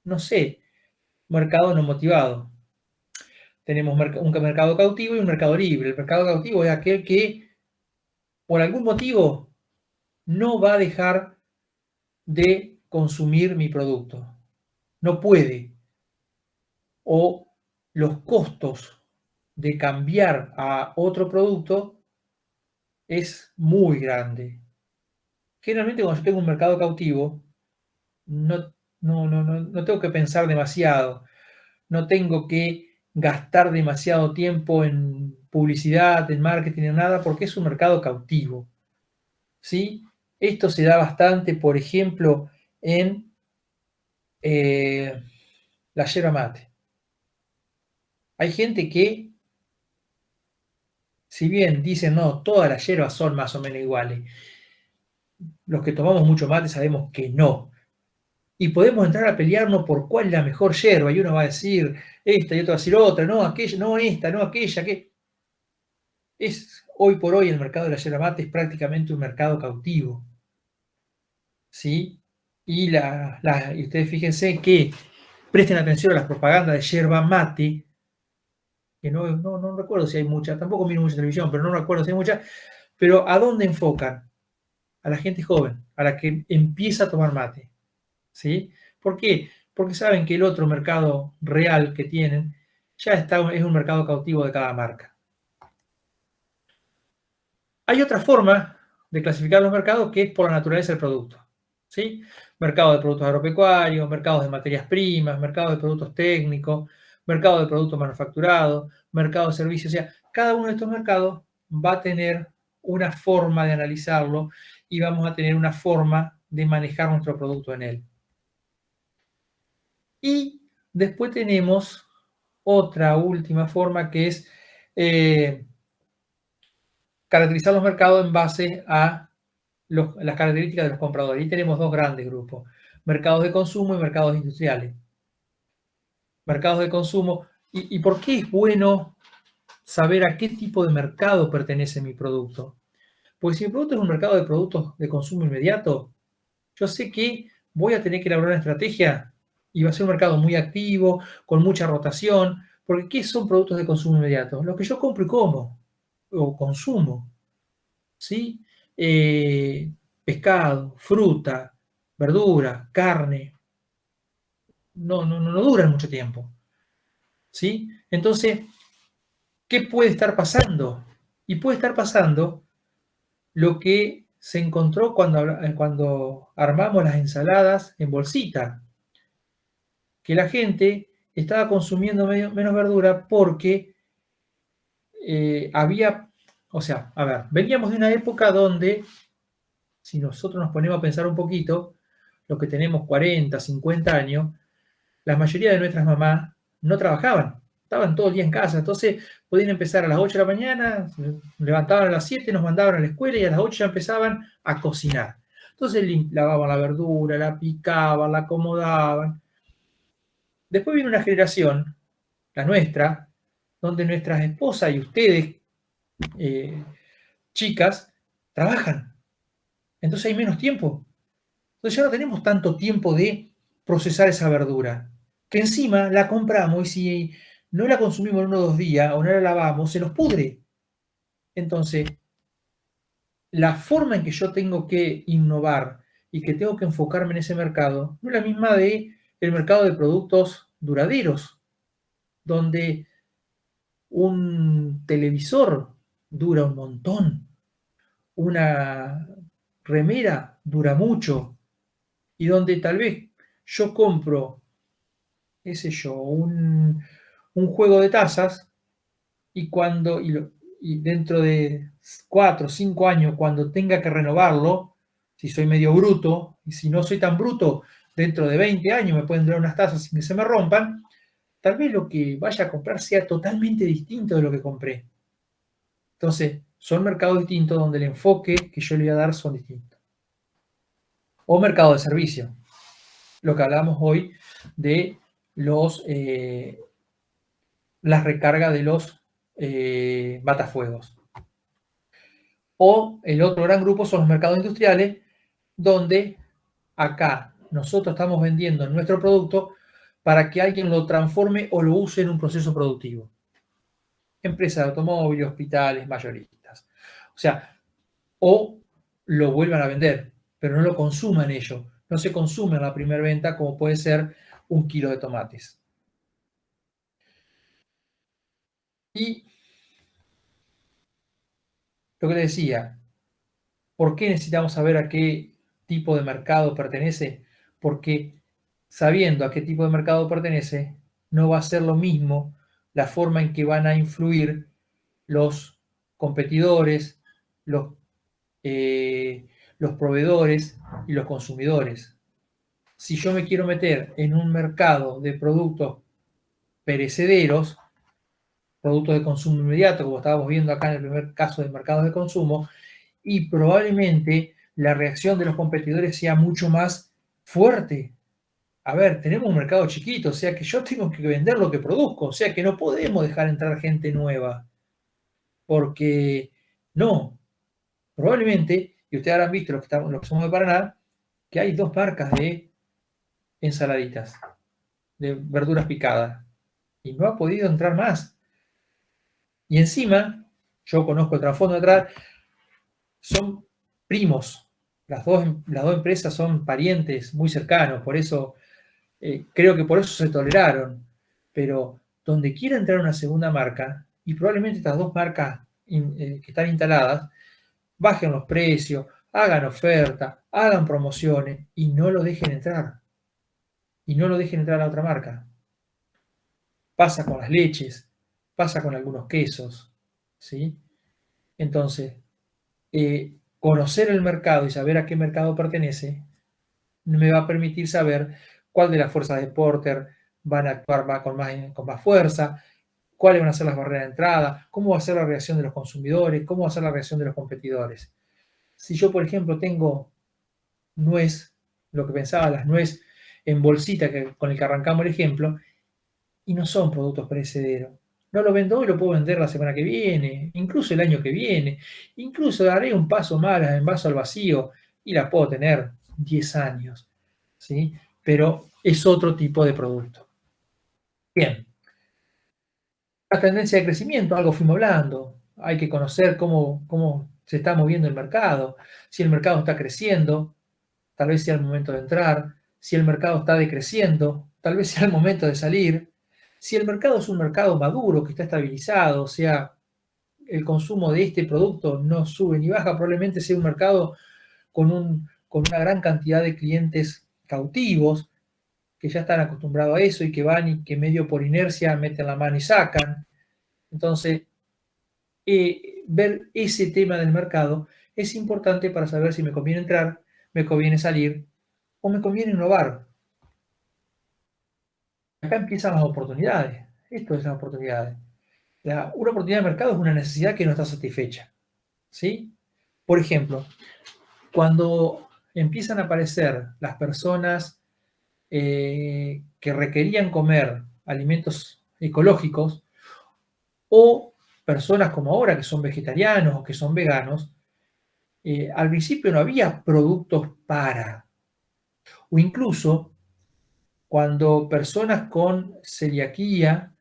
No sé. Mercado no motivado. Tenemos un mercado cautivo y un mercado libre. El mercado cautivo es aquel que, por algún motivo, no va a dejar de consumir mi producto. No puede. O los costos de cambiar a otro producto es muy grande. Generalmente cuando yo tengo un mercado cautivo, no tengo que pensar demasiado, no tengo que gastar demasiado tiempo en publicidad, en marketing, en nada, porque es un mercado cautivo. ¿Sí? Esto se da bastante, por ejemplo, en la yerba mate. Hay gente que, si bien dicen, no, todas las hierbas son más o menos iguales, los que tomamos mucho mate sabemos que no. Y podemos entrar a pelearnos por cuál es la mejor yerba, y uno va a decir esta y otro va a decir otra, no, aquella, no esta, no aquella, que es hoy por hoy el mercado de la yerba mate es prácticamente un mercado cautivo. ¿Sí? Y ustedes fíjense que presten atención a las propagandas de yerba mate, que no recuerdo si hay muchas, tampoco miro mucha televisión, pero no recuerdo si hay muchas, pero ¿a dónde enfocan? A la gente joven, a la que empieza a tomar mate. ¿Sí? ¿Por qué? Porque saben que el otro mercado real que tienen ya es un mercado cautivo de cada marca. Hay otra forma de clasificar los mercados que es por la naturaleza del producto. ¿Sí? Mercado de productos agropecuarios, mercados de materias primas, mercado de productos técnicos, mercado de productos manufacturados, mercado de servicios. O sea, cada uno de estos mercados va a tener una forma de analizarlo y vamos a tener una forma de manejar nuestro producto en él. Y después tenemos otra última forma que es caracterizar los mercados en base a las características de los compradores. Y tenemos dos grandes grupos, mercados de consumo y mercados industriales. Mercados de consumo. ¿Y por qué es bueno saber a qué tipo de mercado pertenece mi producto? Porque si mi producto es un mercado de productos de consumo inmediato, yo sé que voy a tener que elaborar una estrategia y va a ser un mercado muy activo, con mucha rotación, porque ¿qué son productos de consumo inmediato? Lo que yo compro y como, o consumo, ¿sí? Pescado, fruta, verdura, carne, no duran mucho tiempo, ¿sí? Entonces, ¿qué puede estar pasando? Y puede estar pasando lo que se encontró cuando armamos las ensaladas en bolsita, que la gente estaba consumiendo menos verdura porque o sea, a ver, veníamos de una época donde, si nosotros nos ponemos a pensar un poquito, los que tenemos 40, 50 años, la mayoría de nuestras mamás no trabajaban, estaban todo el día en casa, entonces podían empezar a las 8 de la mañana, levantaban a las 7, nos mandaban a la escuela y a las 8 ya empezaban a cocinar. Entonces lavaban la verdura, la picaban, la acomodaban. Después viene una generación, la nuestra, donde nuestras esposas y ustedes, chicas, trabajan. Entonces hay menos tiempo. Entonces ya no tenemos tanto tiempo de procesar esa verdura. Que encima la compramos y si no la consumimos en 1 o 2 días o no la lavamos, se nos pudre. Entonces, la forma en que yo tengo que innovar y que tengo que enfocarme en ese mercado no es la misma de el mercado de productos duraderos, donde un televisor dura un montón, una remera dura mucho, y donde tal vez yo compro, qué sé yo, un juego de tazas y y dentro de 4 o 5 años, cuando tenga que renovarlo, si soy medio bruto, y si no soy tan bruto, dentro de 20 años me pueden durar unas tazas sin que se me rompan, tal vez lo que vaya a comprar sea totalmente distinto de lo que compré. Entonces, son mercados distintos donde el enfoque que yo le voy a dar son distintos. O mercado de servicio, lo que hablamos hoy de las recargas de los matafuegos. O el otro gran grupo son los mercados industriales, donde acá nosotros estamos vendiendo nuestro producto para que alguien lo transforme o lo use en un proceso productivo. Empresas de automóviles, hospitales, mayoristas. O sea, o lo vuelvan a vender, pero no lo consuman ellos. No se consume en la primera venta como puede ser 1 kilo de tomates. Y lo que le decía, ¿por qué necesitamos saber a qué tipo de mercado pertenece? Porque sabiendo a qué tipo de mercado pertenece, no va a ser lo mismo la forma en que van a influir los competidores, los, los proveedores y los consumidores. Si yo me quiero meter en un mercado de productos perecederos, productos de consumo inmediato, como estábamos viendo acá en el primer caso de mercados de consumo, y probablemente la reacción de los competidores sea mucho más fuerte. A ver, tenemos un mercado chiquito, o sea que yo tengo que vender lo que produzco, o sea que no podemos dejar entrar gente nueva, porque no, probablemente, y ustedes habrán visto los que somos de Paraná, que hay 2 marcas de ensaladitas, de verduras picadas, y no ha podido entrar más. Y encima, yo conozco el trasfondo detrás, son primos. Las dos empresas son parientes muy cercanos, por eso creo que por eso se toleraron. Pero donde quiera entrar una segunda marca, y probablemente estas 2 marcas que están instaladas, bajen los precios, hagan oferta, hagan promociones y no lo dejen entrar. Y no lo dejen entrar a la otra marca. Pasa con las leches, pasa con algunos quesos, ¿sí? Entonces, conocer el mercado y saber a qué mercado pertenece me va a permitir saber cuál de las fuerzas de Porter van a actuar con más fuerza, cuáles van a ser las barreras de entrada, cómo va a ser la reacción de los consumidores, cómo va a ser la reacción de los competidores. Si yo, por ejemplo, tengo nuez, lo que pensaba, las nuez en bolsita con el que arrancamos el ejemplo, y no son productos perecederos. No lo vendo hoy, lo puedo vender la semana que viene, incluso el año que viene, incluso daré un paso más, las envaso al vacío y las puedo tener 10 años, ¿sí? Pero es otro tipo de producto. Bien, la tendencia de crecimiento, algo fuimos hablando, hay que conocer cómo se está moviendo el mercado, si el mercado está creciendo, tal vez sea el momento de entrar, si el mercado está decreciendo, tal vez sea el momento de salir, si el mercado es un mercado maduro, que está estabilizado, o sea, el consumo de este producto no sube ni baja, probablemente sea un mercado con una gran cantidad de clientes cautivos, que ya están acostumbrados a eso y que van y que medio por inercia meten la mano y sacan. Entonces, ver ese tema del mercado es importante para saber si me conviene entrar, me conviene salir o me conviene innovar. Acá empiezan las oportunidades. Esto es las oportunidades. Una oportunidad de mercado es una necesidad que no está satisfecha, ¿sí? Por ejemplo, cuando empiezan a aparecer las personas que requerían comer alimentos ecológicos o personas como ahora que son vegetarianos o que son veganos, al principio no había productos para, o incluso cuando personas con celiaquía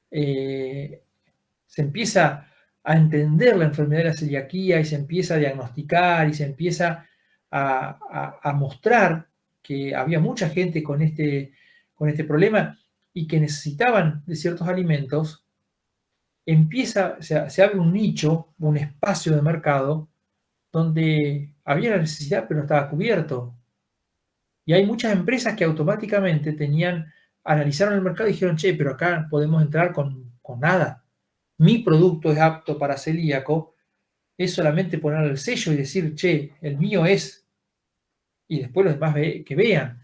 se empieza a entender la enfermedad de la celiaquía y se empieza a diagnosticar y se empieza a mostrar que había mucha gente con este problema y que necesitaban de ciertos alimentos, se abre un nicho, un espacio de mercado donde había la necesidad pero no estaba cubierto. Y hay muchas empresas que automáticamente analizaron el mercado y dijeron, che, pero acá podemos entrar con nada. Mi producto es apto para celíaco, es solamente poner el sello y decir, che, el mío es, y después los demás que vean.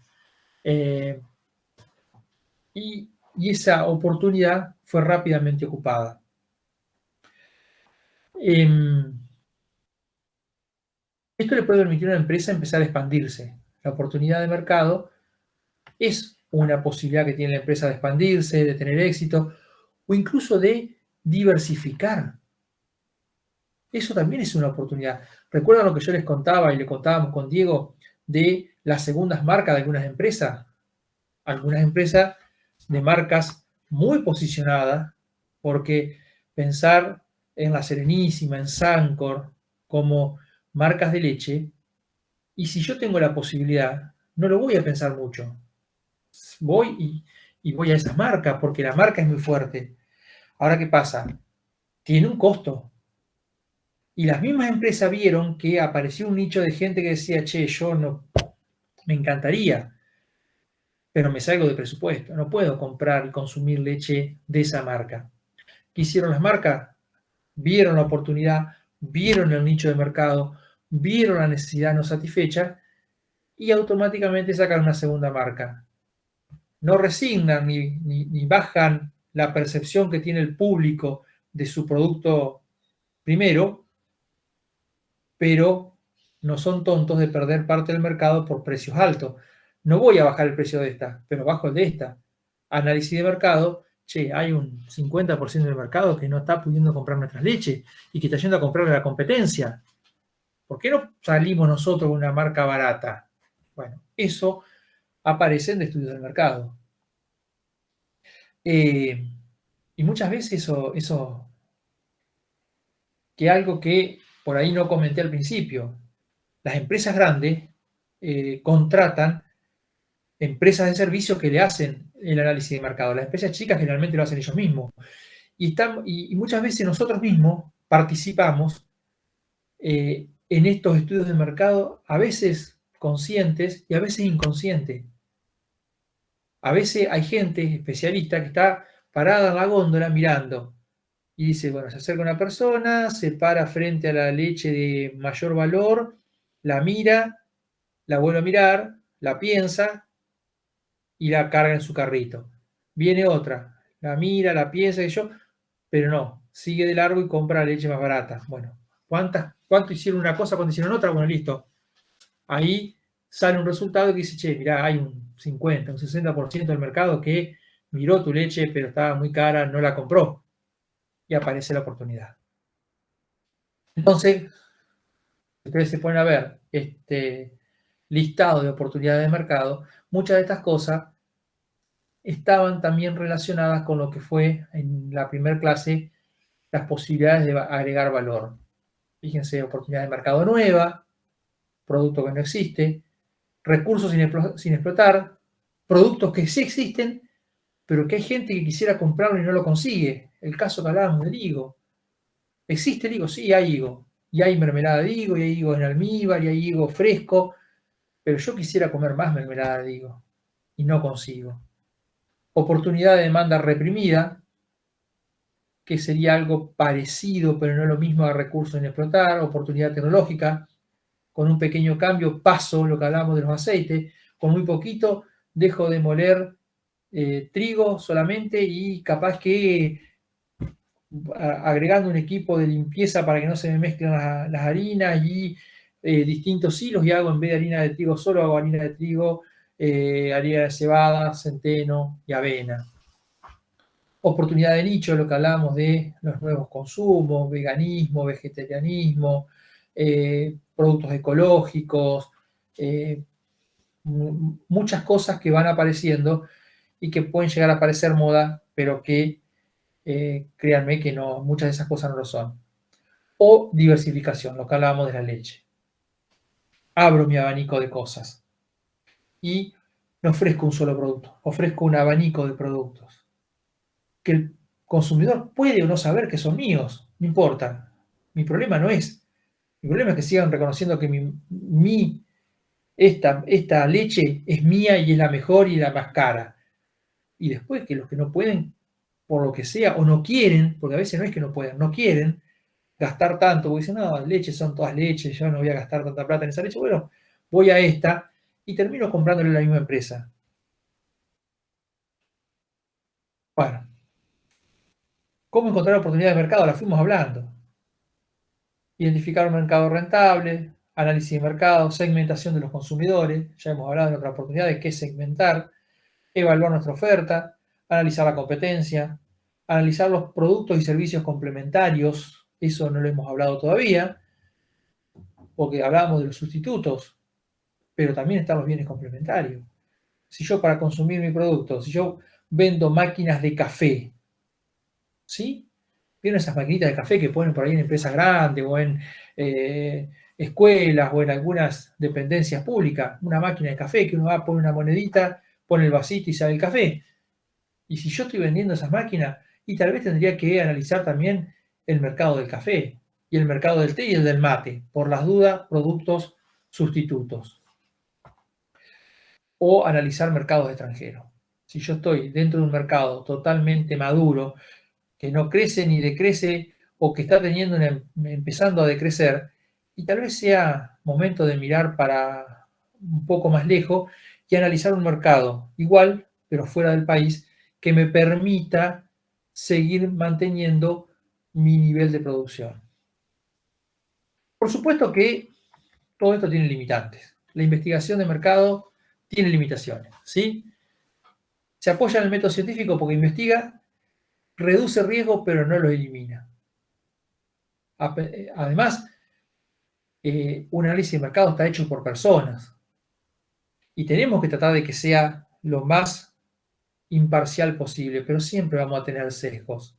Y esa oportunidad fue rápidamente ocupada. Esto le puede permitir a una empresa empezar a expandirse. La oportunidad de mercado es una posibilidad que tiene la empresa de expandirse, de tener éxito, o incluso de diversificar. Eso también es una oportunidad. ¿Recuerdan lo que yo les contaba y le contábamos con Diego de las segundas marcas de algunas empresas? Algunas empresas de marcas muy posicionadas, porque pensar en La Serenísima, en Sancor, como marcas de leche, y si yo tengo la posibilidad, no lo voy a pensar mucho. Voy y voy a esas marcas, porque la marca es muy fuerte. Ahora, ¿qué pasa? Tiene un costo. Y las mismas empresas vieron que apareció un nicho de gente que decía, che, yo no, me encantaría, pero me salgo de presupuesto, no puedo comprar y consumir leche de esa marca. ¿Qué hicieron las marcas? Vieron la oportunidad, vieron el nicho de mercado, vieron la necesidad no satisfecha y automáticamente sacan una segunda marca. No resignan ni bajan la percepción que tiene el público de su producto primero, pero no son tontos de perder parte del mercado por precios altos. No voy a bajar el precio de esta, pero bajo el de esta. Análisis de mercado, che, hay un 50% del mercado que no está pudiendo comprar nuestras leches y que está yendo a comprarle a la competencia. ¿Por qué no salimos nosotros con una marca barata? Bueno, eso aparece en estudios del mercado. Y muchas veces eso que algo que por ahí no comenté al principio, las empresas grandes contratan empresas de servicios que le hacen el análisis de mercado. Las empresas chicas generalmente lo hacen ellos mismos. Y muchas veces nosotros mismos participamos en estos estudios de mercado, a veces conscientes y a veces inconscientes. A veces hay gente especialista que está parada en la góndola mirando y dice, bueno, se acerca una persona, se para frente a la leche de mayor valor, la mira, la vuelve a mirar, la piensa y la carga en su carrito. Viene otra, la mira, la piensa y pero no, sigue de largo y compra la leche más barata. Bueno, ¿cuánto hicieron una cosa, cuánto hicieron otra? Bueno, listo. Ahí sale un resultado que dice, che, mirá, hay un 50, un 60% del mercado que miró tu leche, pero estaba muy cara, no la compró. Y aparece la oportunidad. Entonces, ustedes se ponen a ver este listado de oportunidades de mercado, muchas de estas cosas estaban también relacionadas con lo que fue en la primera clase las posibilidades de agregar valor. Fíjense, oportunidad de mercado nueva, producto que no existe, recursos sin explotar, productos que sí existen, pero que hay gente que quisiera comprarlo y no lo consigue. El caso que hablábamos del higo. ¿Existe el higo? Sí, hay higo. Y hay mermelada de higo, y hay higo en almíbar, y hay higo fresco, pero yo quisiera comer más mermelada de higo y no consigo. Oportunidad de demanda reprimida, que sería algo parecido, pero no lo mismo a recursos sin explotar. Oportunidad tecnológica, con un pequeño cambio paso lo que hablamos de los aceites, con muy poquito dejo de moler trigo solamente y capaz que agregando un equipo de limpieza para que no se me mezclen las harinas y distintos hilos y hago en vez de harina de trigo solo, hago harina de trigo, harina de cebada, centeno y avena. Oportunidad de nicho, lo que hablábamos de los nuevos consumos, veganismo, vegetarianismo, productos ecológicos, muchas cosas que van apareciendo y que pueden llegar a parecer moda, pero que créanme que no, muchas de esas cosas no lo son. O diversificación, lo que hablábamos de la leche. abro mi abanico de cosas y no ofrezco un solo producto, ofrezco un abanico de productos que el consumidor puede o no saber que son míos, no importa. Mi problema no es, mi problema es que sigan reconociendo que esta leche es mía y es la mejor y la más cara. Y después que los que no pueden, por lo que sea, o no quieren, porque a veces no es que no puedan, no quieren gastar tanto, porque dicen, no, leches son todas leches, yo no voy a gastar tanta plata en esa leche, bueno, voy a esta y termino comprándole a la misma empresa. Bueno, ¿cómo encontrar oportunidades de mercado? La fuimos hablando. Identificar un mercado rentable, análisis de mercado, segmentación de los consumidores, ya hemos hablado en otra oportunidad de qué segmentar, evaluar nuestra oferta, analizar la competencia, analizar los productos y servicios complementarios, eso no lo hemos hablado todavía, porque hablábamos de los sustitutos, pero también están los bienes complementarios. Si yo para consumir mi producto, si yo vendo máquinas de café, ¿sí? ¿Vieron esas maquinitas de café que ponen por ahí en empresas grandes o en escuelas o en algunas dependencias públicas? Una máquina de café que uno va a poner una monedita, pone el vasito y sale el café. Y si yo estoy vendiendo esas máquinas, y tal vez tendría que analizar también el mercado del café y el mercado del té y el del mate, por las dudas, productos sustitutos. O analizar mercados extranjeros. Si yo estoy dentro de un mercado totalmente maduro, que no crece ni decrece o que está empezando a decrecer, y tal vez sea momento de mirar para un poco más lejos y analizar un mercado igual, pero fuera del país, que me permita seguir manteniendo mi nivel de producción. Por supuesto que todo esto tiene limitantes. La investigación de mercado tiene limitaciones, ¿sí? Se apoya en el método científico porque investiga, reduce riesgo, pero no lo elimina. Además, un análisis de mercado está hecho por personas y tenemos que tratar de que sea lo más imparcial posible, pero siempre vamos a tener sesgos.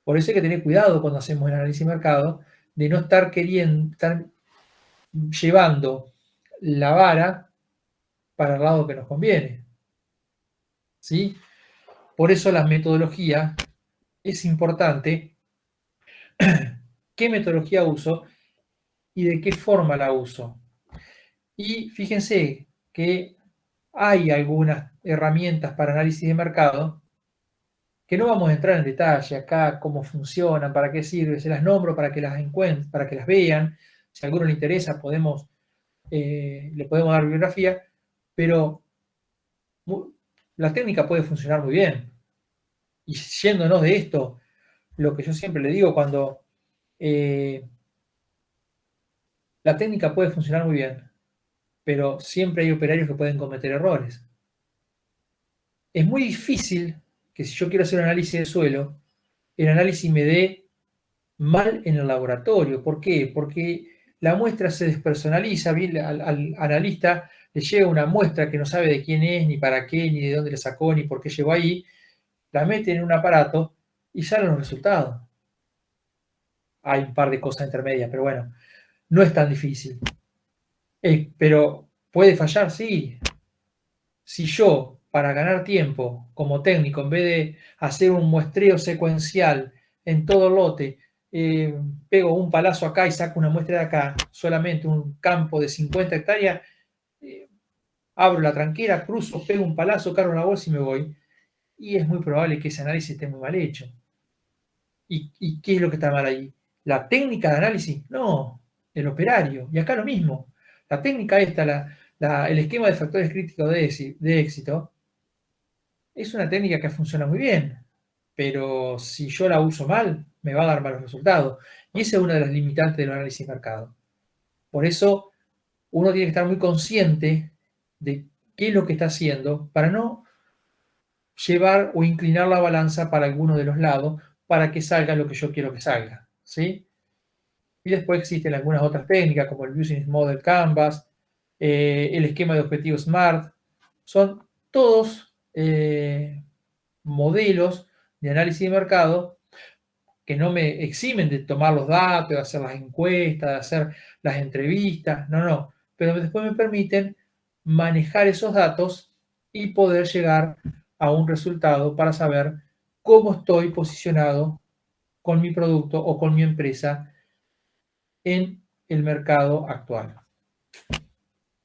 Por eso hay que tener cuidado cuando hacemos el análisis de mercado de no estar estar llevando la vara para el lado que nos conviene. ¿Sí? Por eso la metodología es importante. ¿Qué metodología uso y de qué forma la uso? Y fíjense que hay algunas herramientas para análisis de mercado que no vamos a entrar en detalle acá, cómo funcionan, para qué sirven, se las nombro para que las encuentren, para que las vean. Si a alguno le interesa, le podemos dar bibliografía, pero la técnica puede funcionar muy bien. Y yéndonos de esto, lo que yo siempre le digo cuando la técnica puede funcionar muy bien, pero siempre hay operarios que pueden cometer errores. Es muy difícil que si yo quiero hacer un análisis de suelo, el análisis me dé mal en el laboratorio. ¿Por qué? Porque la muestra se despersonaliza, al analista le llega una muestra que no sabe de quién es, ni para qué, ni de dónde le sacó, ni por qué llegó ahí, la mete en un aparato y salen los resultados. Hay un par de cosas intermedias, pero bueno, no es tan difícil. Pero puede fallar, sí. Si yo, para ganar tiempo como técnico, en vez de hacer un muestreo secuencial en todo lote, pego un palazo acá y saco una muestra de acá, solamente un campo de 50 hectáreas, abro la tranquera, cruzo, pego un palazo, cargo la bolsa y me voy. Y es muy probable que ese análisis esté muy mal hecho. ¿Y qué es lo que está mal ahí? ¿La técnica de análisis? No, el operario. Y acá lo mismo. La técnica esta, el esquema de factores críticos de éxito, es una técnica que funciona muy bien, pero si yo la uso mal, me va a dar malos resultados. Y esa es una de las limitantes del análisis de mercado. Por eso, uno tiene que estar muy consciente de qué es lo que está haciendo para no llevar o inclinar la balanza para alguno de los lados para que salga lo que yo quiero que salga, ¿sí? Y después existen algunas otras técnicas como el Business Model Canvas, el esquema de objetivos SMART. Son todos modelos de análisis de mercado que no me eximen de tomar los datos, de hacer las encuestas, de hacer las entrevistas. No, no. pero después me permiten manejar esos datos y poder llegar a un resultado para saber cómo estoy posicionado con mi producto o con mi empresa en el mercado actual.